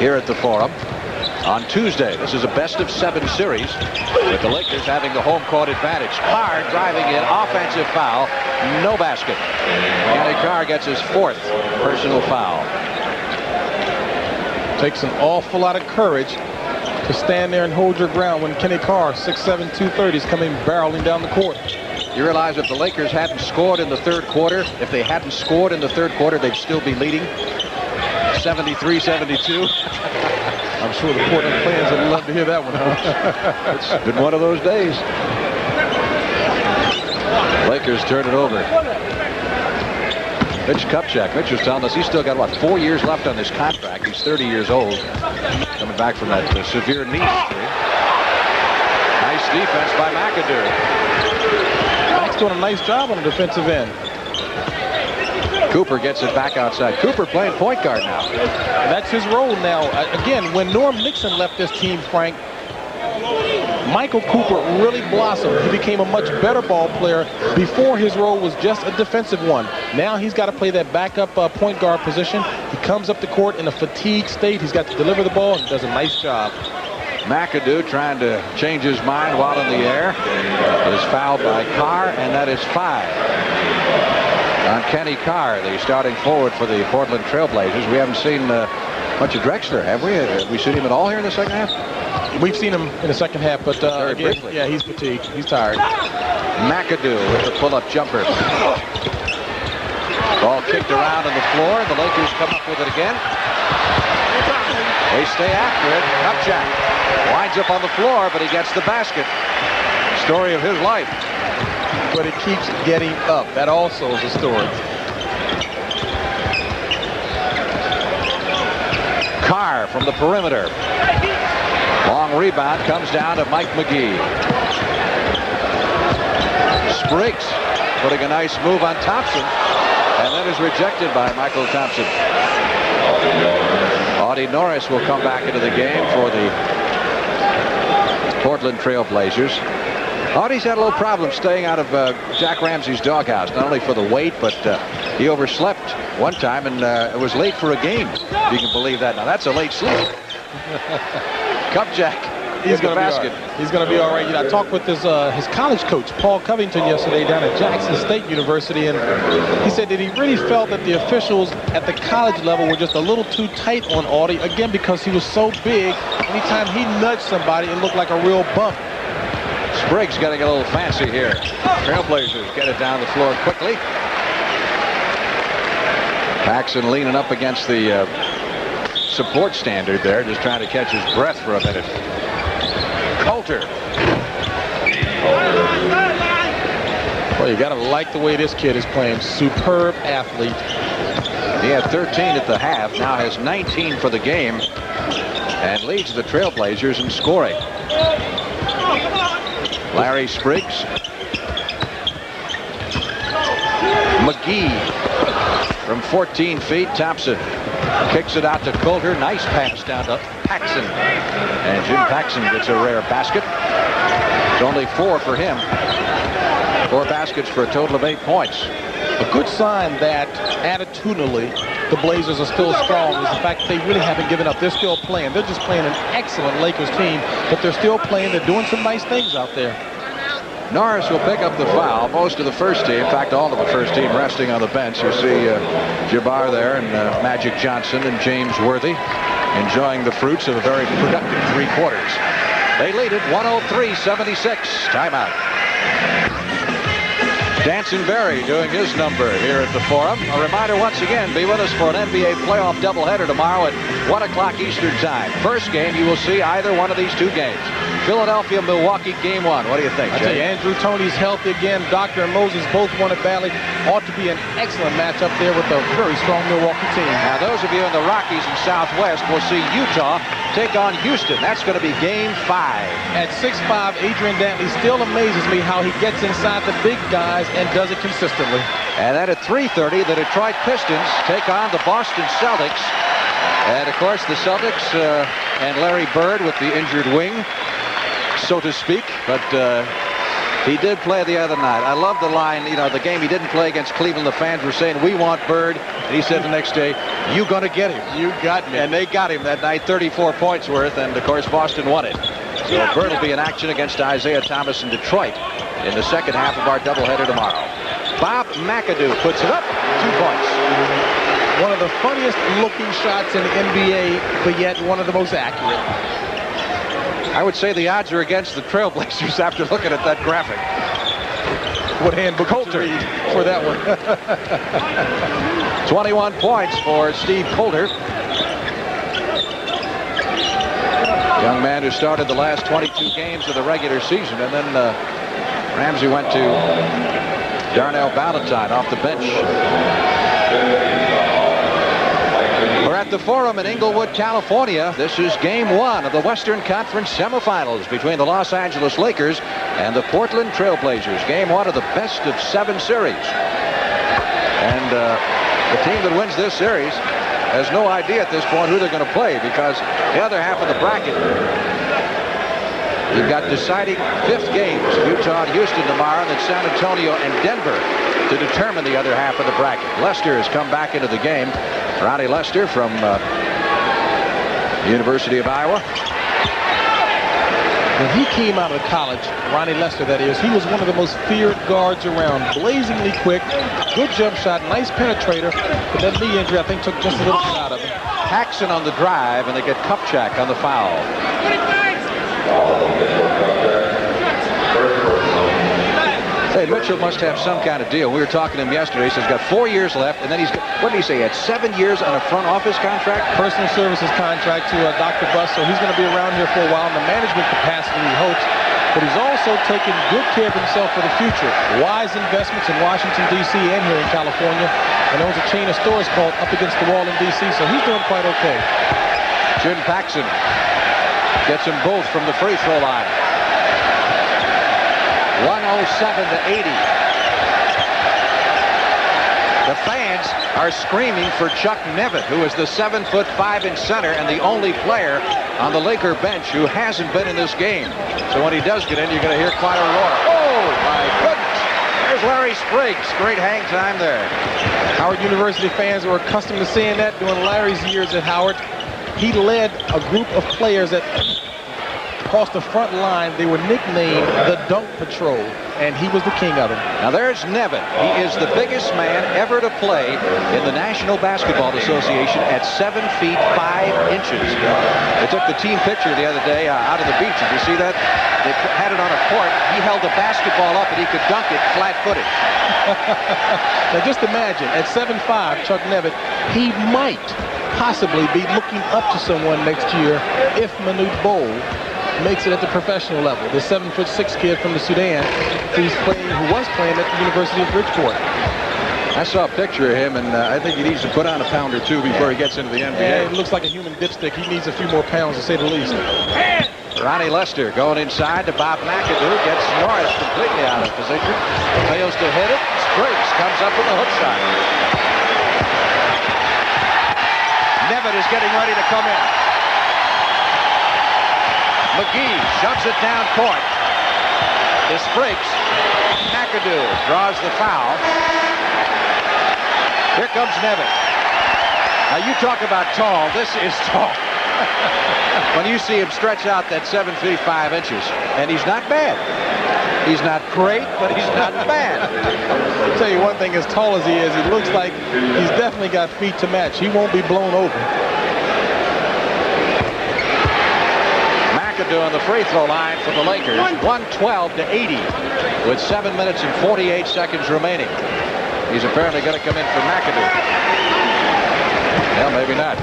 here at the Forum on Tuesday. This is a best-of-7 series with the Lakers having the home court advantage. Carr driving in, offensive foul, no basket. Kenny Carr gets his fourth personal foul. Takes an awful lot of courage to stand there and hold your ground when Kenny Carr, 6'7", 230, is coming barreling down the court. You realize if the Lakers hadn't scored in the third quarter, they'd still be leading 73-72. I'm sure the Portland fans would love to hear that one. It's been one of those days. Lakers turn it over. Mitch Kupchak. Mitch was telling us he's still got, 4 years left on his contract. He's 30 years old. Coming back from that severe knee injury. Nice defense by McAdoo. Mac's doing a nice job on the defensive end. Cooper gets it back outside. Cooper playing point guard now. That's his role now. Again, when Norm Nixon left this team, Frank, Michael Cooper really blossomed. He became a much better ball player. Before, his role was just a defensive one. Now he's got to play that backup point guard position. He comes up the court in a fatigued state. He's got to deliver the ball and does a nice job. McAdoo trying to change his mind while in the air. Is fouled by Carr, and that is 5. On Kenny Carr, the starting forward for the Portland Trailblazers. We haven't seen much of Drexler, have we? Have we seen him at all here in the second half? We've seen him in the second half, but again, yeah, he's fatigued. He's tired. McAdoo with the pull-up jumper. Ball kicked around on the floor. The Lakers come up with it again. They stay after it. Kupchak winds up on the floor, but he gets the basket. Story of his life. But it keeps getting up. That also is a story. Carr from the perimeter. Long rebound comes down to Mike McGee. Spriggs putting a nice move on Thompson, and then is rejected by Michael Thompson. Audie Norris will come back into the game for the Portland Trailblazers. Audie's had a little problem staying out of Jack Ramsey's doghouse, not only for the weight, but he overslept one time and was late for a game, if you can believe that. Now, that's a late sleep. Kupchak He's going to be all right. He's going to be all right. You know, I talked with his college coach, Paul Covington, yesterday down at Jackson State University, and he said that he really felt that the officials at the college level were just a little too tight on Audie, again, because he was so big. Anytime he nudged somebody, it looked like a real bump. Spriggs getting a little fancy here. Trailblazers get it down the floor quickly. Paxson leaning up against the support standard there, just trying to catch his breath for a minute. Coulter. Well, you got to like the way this kid is playing. Superb athlete. He had 13 at the half, now has 19 for the game, and leads the Trailblazers in scoring. Larry Spriggs. McGee from 14 feet taps it. Kicks it out to Coulter. Nice pass down to Paxson. And Jim Paxson gets a rare basket. It's only 4 for him. 4 baskets for a total of 8 points. A good sign that attitudinally the Blazers are still strong is the fact that they really haven't given up. They're still playing. They're just playing an excellent Lakers team, but they're still playing. They're doing some nice things out there. Norris will pick up the foul. Most of the first team, in fact, all of the first team resting on the bench. You see Jabbar there and Magic Johnson and James Worthy enjoying the fruits of a very productive 3 quarters. They lead it 103-76. Timeout. Danson Berry doing his number here at the Forum. A reminder once again, be with us for an NBA playoff doubleheader tomorrow at 1 o'clock Eastern Time. First game, you will see either one of these 2 games. Philadelphia-Milwaukee Game 1. What do you think, I tell you, Andrew Toney's healthy again. Doctor and Moses both won it badly. Ought to be an excellent matchup there with a very strong Milwaukee team. Now, those of you in the Rockies and Southwest will see Utah take on Houston. That's going to be Game 5. At 6'5", Adrian Dantley still amazes me how he gets inside the big guys and does it consistently. And then at 3:30, the Detroit Pistons take on the Boston Celtics. And, of course, the Celtics and Larry Bird with the injured wing, so to speak, but he did play the other night. I love the line, you know, the game he didn't play against Cleveland, the fans were saying, we want Bird. And he said the next day, you gonna get him. You got me. And they got him that night, 34 points worth, and of course Boston won it. So Bird will be in action against Isaiah Thomas in Detroit in the second half of our doubleheader tomorrow. Bob McAdoo puts it up, 2 points. One of the funniest looking shots in the NBA, but yet one of the most accurate. I would say the odds are against the Trailblazers after looking at that graphic. What handbook Coulter for that one? 21 points for Steve Coulter. Young man who started the last 22 games of the regular season, and then Ramsey went to Darnell Valentine off the bench. We're at the Forum in Inglewood, California. This is Game 1 of the Western Conference semifinals between the Los Angeles Lakers and the Portland Trailblazers. Game 1 of the best-of-7 series. And the team that wins this series has no idea at this point who they're going to play, because the other half of the bracket, you've got deciding 5th games, Utah and Houston tomorrow, and then San Antonio and Denver to determine the other half of the bracket. Lester has come back into the game. Ronnie Lester from the University of Iowa. When he came out of college, Ronnie Lester that is, he was one of the most feared guards around. Blazingly quick, good jump shot, nice penetrator, but that knee injury I think took just a little bit out of him. Paxson on the drive, and they get Kupchak on the foul. Say, Mitchell must have some kind of deal. We were talking to him yesterday. He says he's got 4 years left, and then he's, what did he say, he had 7 years on a front office contract? Personal services contract to Dr. Buss, so he's going to be around here for a while in the management capacity, he hopes. But he's also taking good care of himself for the future. Wise investments in Washington, D.C. and here in California. And owns a chain of stores called Up Against the Wall in D.C., so he's doing quite okay. Jim Paxson gets them both from the free throw line. 107-80. The fans are screaming for Chuck Nevitt, who is the 7'5" center and the only player on the Laker bench who hasn't been in this game. So when he does get in, you're going to hear quite a roar. Oh, my goodness. There's Larry Spriggs. Great hang time there. Howard University fans were accustomed to seeing that during Larry's years at Howard. He led a group of players that across the front line. They were nicknamed the Dunk Patrol, and he was the king of them. Now there's Nevin. He is the biggest man ever to play in the National Basketball Association at 7 feet 5 inches. They took the team picture the other day out of the beach. Did you see that? They had it on a court. He held the basketball up and he could dunk it flat-footed. Now just imagine, at 7'5", Chuck Nevin, he might possibly be looking up to someone next year if Manute Bol makes it at the professional level. The 7'6" kid from the Sudan who was playing at the University of Bridgeport. I saw a picture of him, and I think he needs to put on a pound or two before he gets into the NBA. Yeah, it looks like a human dipstick. He needs a few more pounds, to say the least. Ronnie Lester going inside to Bob McAdoo, gets Norris completely out of position, fails to hit it. Spriggs comes up with the hook shot. Nevin is getting ready to come in. McGee shoves it down court to Spriggs. McAdoo draws the foul. Here comes Nevin. Now you talk about tall. This is tall. When you see him stretch out that 7 feet 5 inches, and he's not bad. He's not great, but he's not bad. I'll tell you one thing, as tall as he is, it looks like he's definitely got feet to match. He won't be blown over. McAdoo on the free throw line for the Lakers. 112-80 with 7 minutes and 48 seconds remaining. He's apparently going to come in for McAdoo. Well, maybe not.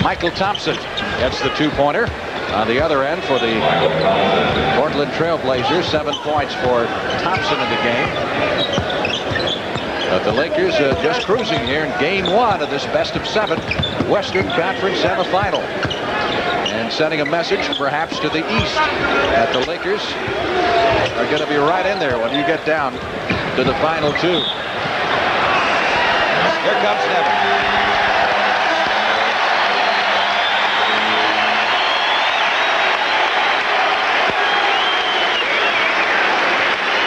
Michael Thompson gets the two-pointer on the other end for the Portland Trail Blazers. 7 points for Thompson in the game. But the Lakers just cruising here in game 1 of this best-of-7 Western Conference semifinal. And sending a message perhaps to the East that the Lakers are going to be right in there when you get down to the final 2. Here comes Nevin.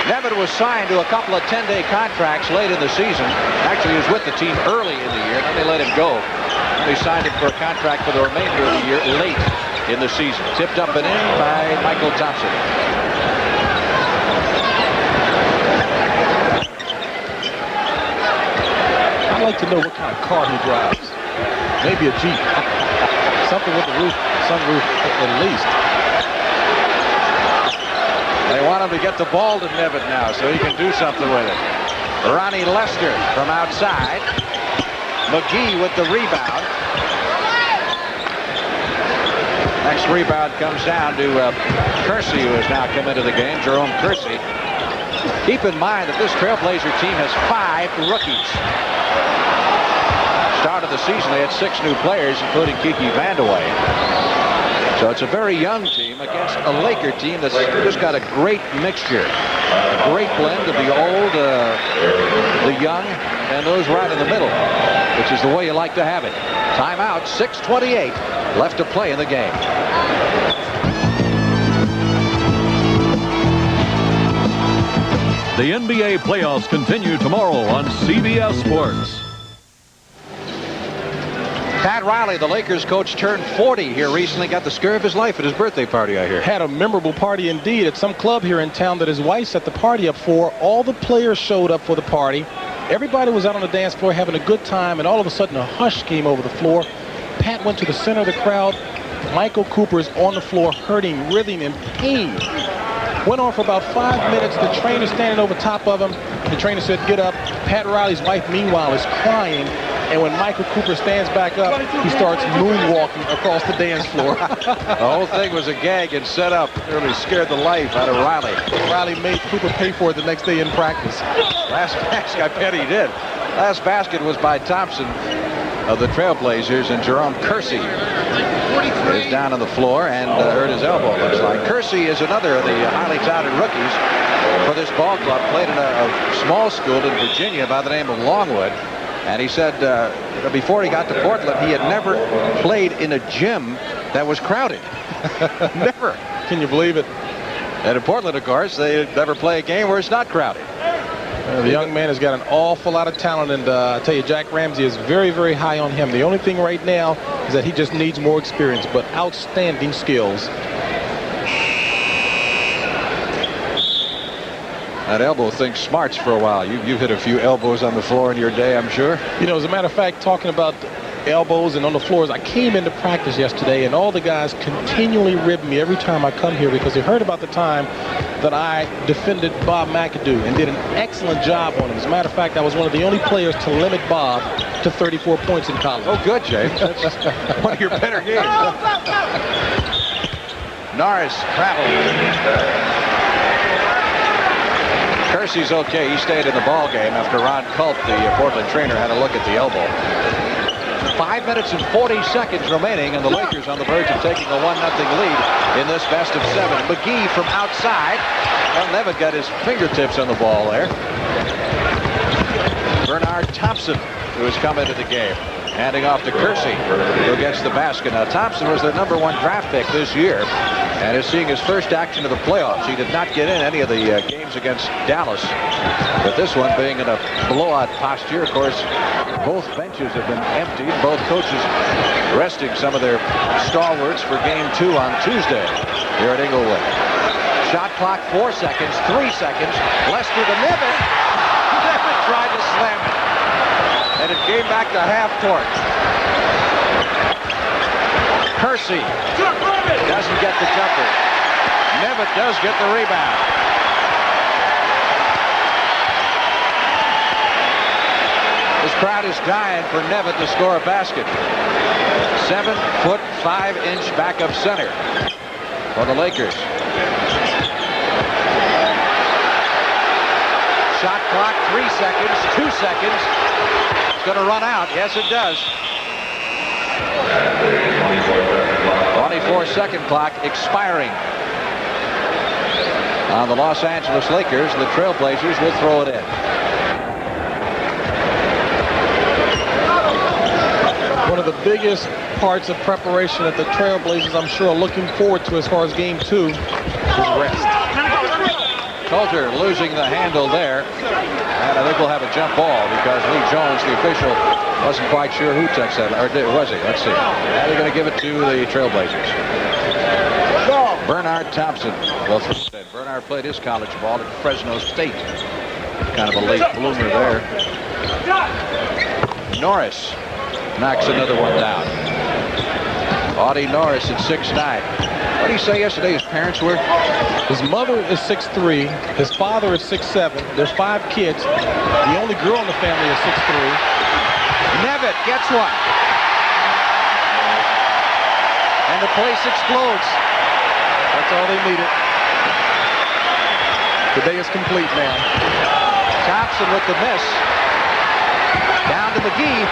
Nevin was signed to a couple of 10-day contracts late in the season. Actually, he was with the team early in the year, then they let him go. And they signed him for a contract for the remainder of the year late in the season. Tipped up and in by Michael Thompson. I'd like to know what kind of car he drives. Maybe a Jeep. Something with the roof, sunroof at least. They want him to get the ball to Nevin now so he can do something with it. Ronnie Lester from outside. McGee with the rebound. Next rebound comes down to Kersey, who has now come into the game, Jerome Kersey. Keep in mind that this Trailblazer team has 5 rookies. Start of the season, they had 6 new players, including Kiki Vandeweghe. So it's a very young team against a Laker team that's just got a great mixture. A great blend of the old, the young, and those right in the middle, which is the way you like to have it. Timeout, 6:28 left to play in the game. The NBA playoffs continue tomorrow on CBS Sports. Pat Riley, the Lakers coach, turned 40 here recently. Got the scare of his life at his birthday party, I hear. Had a memorable party indeed at some club here in town that his wife set the party up for. All the players showed up for the party. Everybody was out on the dance floor having a good time, and all of a sudden a hush came over the floor. Pat went to the center of the crowd. Michael Cooper's on the floor hurting, writhing in pain. Went on for about 5 minutes. The trainer standing over top of him. The trainer said, "Get up." Pat Riley's wife, meanwhile, is crying. And when Michael Cooper stands back up, he starts moonwalking across the dance floor. The whole thing was a gag and set up. Really scared the life out of Riley. Riley made Cooper pay for it the next day in practice. Last basket, I bet he did. Last basket was by Thompson of the Trailblazers, and Jerome Kersey is down on the floor and hurt his elbow, looks like. Kersey is another of the highly touted rookies for this ball club. Played in a small school in Virginia by the name of Longwood. And he said before he got to Portland, he had never played in a gym that was crowded. Never. Can you believe it? And in Portland, of course, they never play a game where it's not crowded. The young man has got an awful lot of talent, and I tell you, Jack Ramsey is very, very high on him. The only thing right now is that he just needs more experience, but outstanding skills. That elbow thing smarts for a while. You've hit a few elbows on the floor in your day, I'm sure. You know, as a matter of fact, talking about elbows and on the floors, I came into practice yesterday, and all the guys continually rib me every time I come here because they heard about the time that I defended Bob McAdoo and did an excellent job on him. As a matter of fact, I was one of the only players to limit Bob to 34 points in college. Oh, good, James. That's one of your better games. Norris traveled. Kersey's okay. He stayed in the ball game after Ron Culp, the Portland trainer, had a look at the elbow. 5 minutes and 40 seconds remaining, and the Lakers on the verge of taking a 1-0 lead in this best of 7. McGee from outside. Well, Nevitt got his fingertips on the ball there. Bernard Thompson, who has come into the game, handing off to Kersey, who gets the basket. Now, Thompson was their #1 draft pick this year and is seeing his first action of the playoffs. He did not get in any of the games against Dallas, but this one being in a blowout posture. Of course, both benches have been emptied. Both coaches resting some of their stalwarts for Game 2 on Tuesday here at Inglewood. Shot clock 4 seconds, 3 seconds. Lester to Nevitt. Nevitt tried to slam it, and it came back to half court. Kersey doesn't get the jumper. Nevitt does get the rebound. This crowd is dying for Nevitt to score a basket. 7'5" backup center for the Lakers. Shot clock 3 seconds, 2 seconds. It's going to run out. Yes, it does. 24-second clock expiring on the Los Angeles Lakers. The Trailblazers will throw it in. One of the biggest parts of preparation that the Trailblazers, I'm sure, are looking forward to as far as Game 2 is rest. Coulter losing the handle there, and I think we'll have a jump ball because Lee Jones, the official, wasn't quite sure who took that, or was he? Let's see. Now they're going to give it to the Trailblazers. Bernard Thompson will throw it in. Bernard played his college ball at Fresno State. Kind of a late bloomer there. Norris knocks another one down. Audie Norris at 6'9". What did he say yesterday his parents were? His mother is 6'3". His father is 6'7". There's 5 kids. The only girl in the family is 6'3". Nevitt gets one. And the place explodes. That's all they needed. The day is complete now. Thompson with the miss. Down to McGee.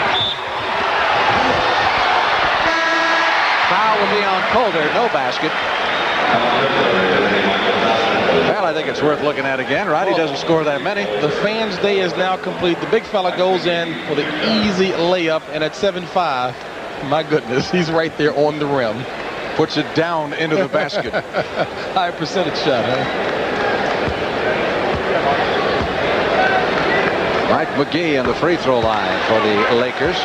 Foul will be on Coulter. No basket. Well, I think it's worth looking at again, right? He doesn't score that many. The fans' day is now complete. The big fella goes in for the easy layup, and at 7'5", my goodness, he's right there on the rim. Puts it down into the basket. High percentage shot, huh? Mike McGee on the free throw line for the Lakers.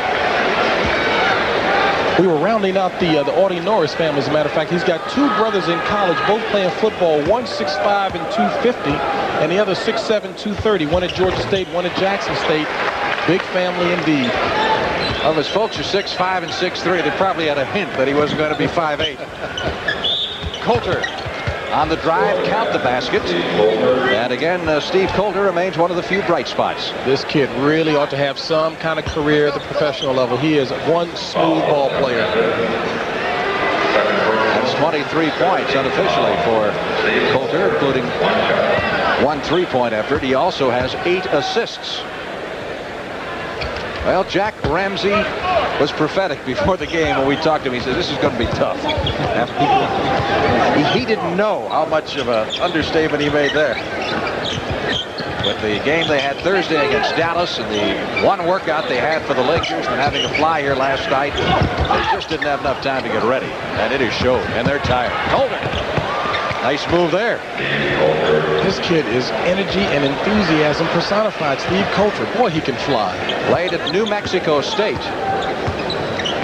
We were rounding out the Audie Norris family. As a matter of fact, he's got 2 brothers in college, both playing football. One 6'5" and 250, and the other 6'7", 230. One at Georgia State, one at Jackson State. Big family indeed. Well, his folks are 6'5" and 6'3". They probably had a hint that he wasn't going to be 5'8". Coulter on the drive, count the basket. And again, Steve Coulter remains one of the few bright spots. This kid really ought to have some kind of career at the professional level. He is one smooth ball player. That's 23 points unofficially for Coulter, including 1 3-point effort. He also has 8 assists. Well, Jack Ramsey was prophetic before the game when we talked to him. He said, this is going to be tough. He didn't know how much of an understatement he made there. With the game they had Thursday against Dallas and the one workout they had for the Lakers and having to fly here last night, they just didn't have enough time to get ready. And it is showed, and they're tired. Coulter Nice move there. This kid is energy and enthusiasm personified. Steve Coulter, boy, he can fly. Played at New Mexico State.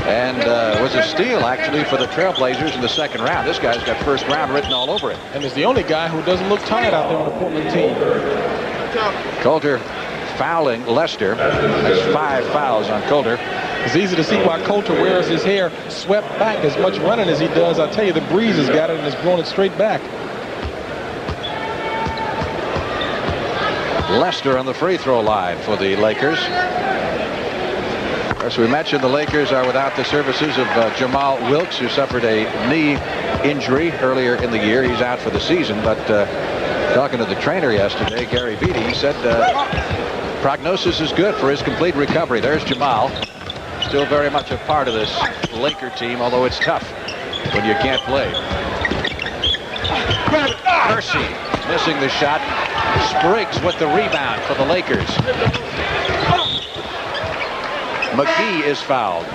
And was a steal, actually, for the Trailblazers in the second round. This guy's got first round written all over it. And is the only guy who doesn't look tired out there on the Portland team. Coulter fouling Lester. There's 5 fouls on Coulter. It's easy to see why Coulter wears his hair swept back. As much running as he does, I tell you, the breeze has got it and it's blown it straight back. Lester on the free throw line for the Lakers. As we mentioned, the Lakers are without the services of Jamal Wilkes, who suffered a knee injury earlier in the year. He's out for the season, but talking to the trainer yesterday, Gary Beatty, he said prognosis is good for his complete recovery. There's Jamal, still very much a part of this Laker team, although it's tough when you can't play. Percy missing the shot. Spriggs with the rebound for the Lakers. McGee is fouled.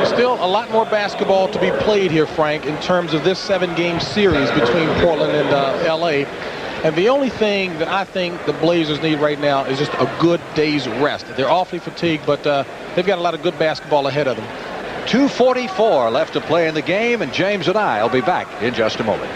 Still a lot more basketball to be played here, Frank, in terms of this 7-game series between Portland and L.A. And the only thing that I think the Blazers need right now is just a good day's rest. They're awfully fatigued, but they've got a lot of good basketball ahead of them. 2:44 left to play in the game, and James and I will be back in just a moment.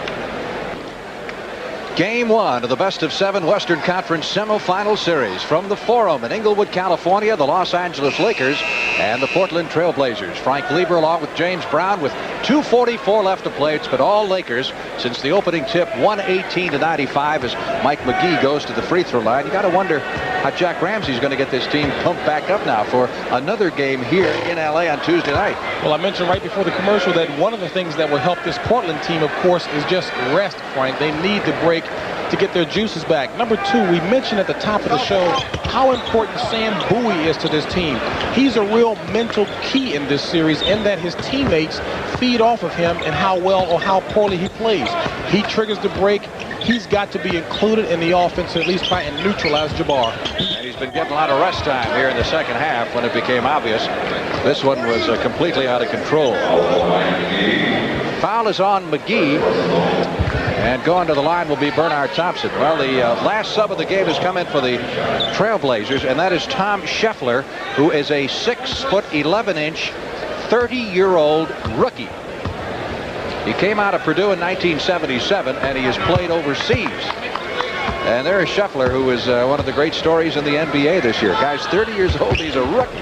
Game 1 of the best-of-7 Western Conference semifinal series from the Forum in Inglewood, California, the Los Angeles Lakers and the Portland Trailblazers. Frank Lieber along with James Brown with 2:44 left to play. It's been all Lakers since the opening tip, 118-95 as Mike McGee goes to the free throw line. You got to wonder how Jack Ramsey's going to get this team pumped back up now for another game here in L.A. on Tuesday night. Well, I mentioned right before the commercial that one of the things that will help this Portland team, of course, is just rest, Frank. They need the break to get their juices back. Number 2, we mentioned at the top of the show how important Sam Bowie is to this team. He's a real mental key in this series in that his teammates feed off of him and how well or how poorly he plays. He triggers the break. He's got to be included in the offense to at least try and neutralize Jabbar. And he's been getting a lot of rest time here in the second half when it became obvious. This one was completely out of control. Foul is on McGee. And going to the line will be Bernard Thompson. Well, the last sub of the game has come in for the Trailblazers, and that is Tom Scheffler, who is a 6'11", 30-year-old rookie. He came out of Purdue in 1977, and he has played overseas. And there's Scheffler, who is one of the great stories in the NBA this year. Guy's 30 years old. He's a rookie,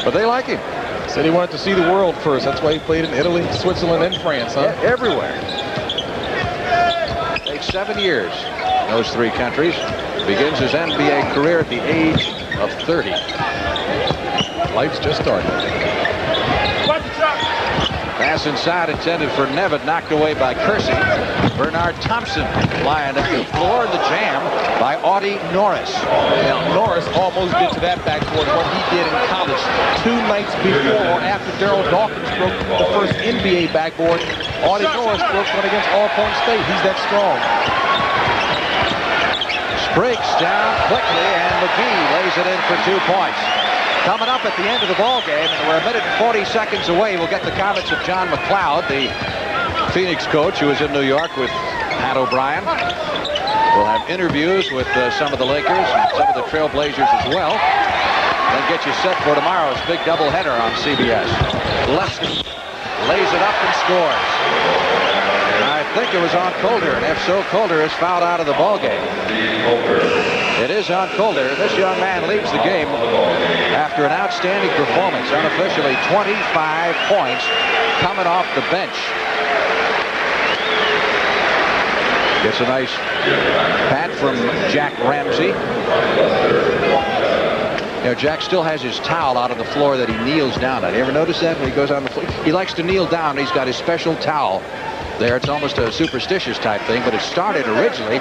but they like him. Said he wanted to see the world first. That's why he played in Italy, Switzerland, and France, huh? Yeah, everywhere. 7 years in those 3 countries. Begins his NBA career at the age of 30. Life's just starting. Pass inside intended for Nevin, knocked away by Kersey. Bernard Thompson lying at the floor in the jam by Audie Norris. Now, Norris almost did to that backcourt what he did in college 2 nights before or after Darryl Dawkins broke the first NBA backboard. Audie Norris broke one against All-Point State. He's that strong. Spriggs down quickly, and McGee lays it in for 2 points. Coming up at the end of the ball game, and we're a minute and 40 seconds away. We'll get the comments of John McLeod, the Phoenix coach who is in New York with Pat O'Brien. We'll have interviews with some of the Lakers and some of the Trailblazers as well. Then get you set for tomorrow's big doubleheader on CBS. Lester lays it up and scores. I think it was on Coulter, and if so, Coulter is fouled out of the ball game. It is on Coulter. This young man leads the game after an outstanding performance. Unofficially 25 points coming off the bench. Gets a nice pat from Jack Ramsey. You know, Jack still has his towel out on the floor that he kneels down on. You ever notice that when he goes on the floor? He likes to kneel down. He's got his special towel there. It's almost a superstitious type thing, but it started originally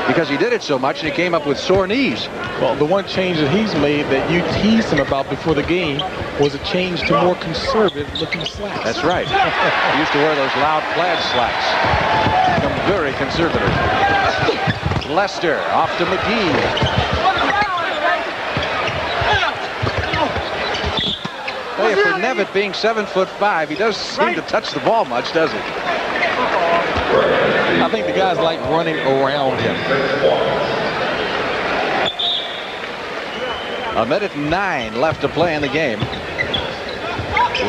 because he did it so much and he came up with sore knees. Well, the one change that he's made that you teased him about before the game was a change to more conservative-looking slacks. That's right. He used to wear those loud plaid slacks. Become very conservative. Lester off to McGee. Hey, for Nevitt being 7'5", he doesn't seem to touch the ball much, does he? I think the guys like running around him. 1:09 left to play in the game.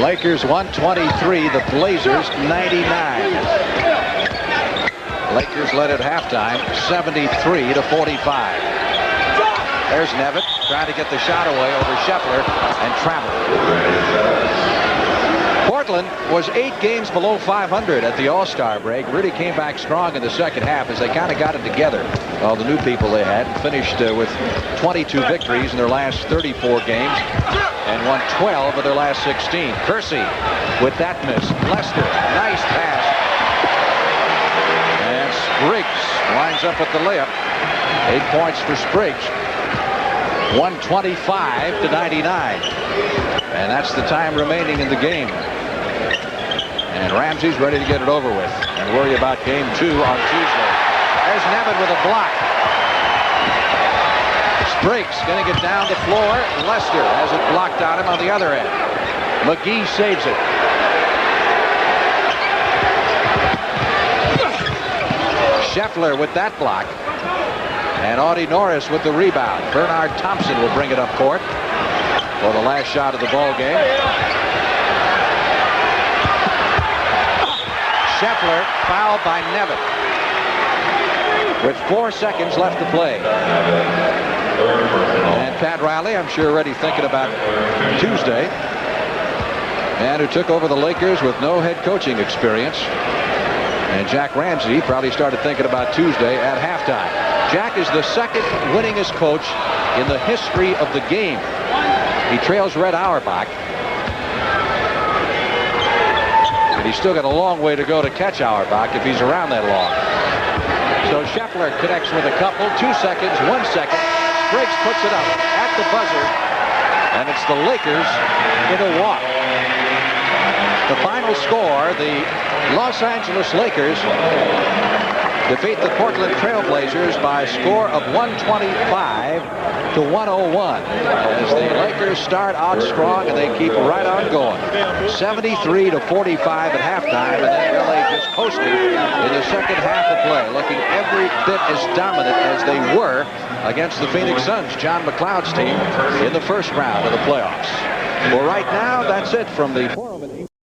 Lakers 123, the Blazers 99. Lakers led at halftime 73-45. There's Nevitt trying to get the shot away over Scheffler and travel. Portland was 8 games below 500 at the All-Star break. Really came back strong in the second half as they kind of got it together. All the new people they had finished with 22 victories in their last 34 games and won 12 of their last 16. Kersey with that miss. Lester, nice pass. And Spriggs lines up with the layup. 8 points for Spriggs. 125-99. And that's the time remaining in the game. And Ramsey's ready to get it over with and worry about game 2 on Tuesday. There's Nevitt with a block. Spriggs going to get down the floor. Lester has it blocked on him on the other end. McGee saves it. Scheffler with that block. And Audie Norris with the rebound. Bernard Thompson will bring it up court for the last shot of the ball game. Scheffler fouled by Nevitt with 4 seconds left to play. And Pat Riley, I'm sure, already thinking about Tuesday. Man who took over the Lakers with no head coaching experience. And Jack Ramsey probably started thinking about Tuesday at halftime. Jack is the second winningest coach in the history of the game. He trails Red Auerbach. And he's still got a long way to go to catch Auerbach if he's around that long. So Scheffler connects with a couple. 2 seconds, 1 second. Spriggs puts it up at the buzzer. And it's the Lakers in a walk. The final score, the Los Angeles Lakers defeat the Portland Trailblazers by a score of 125-101 as the Lakers start out strong and they keep right on going. 73-45 at halftime, and then LA just coasting in the second half of play, looking every bit as dominant as they were against the Phoenix Suns, John McLeod's team, in the first round of the playoffs. Well, right now, that's it from the Forum.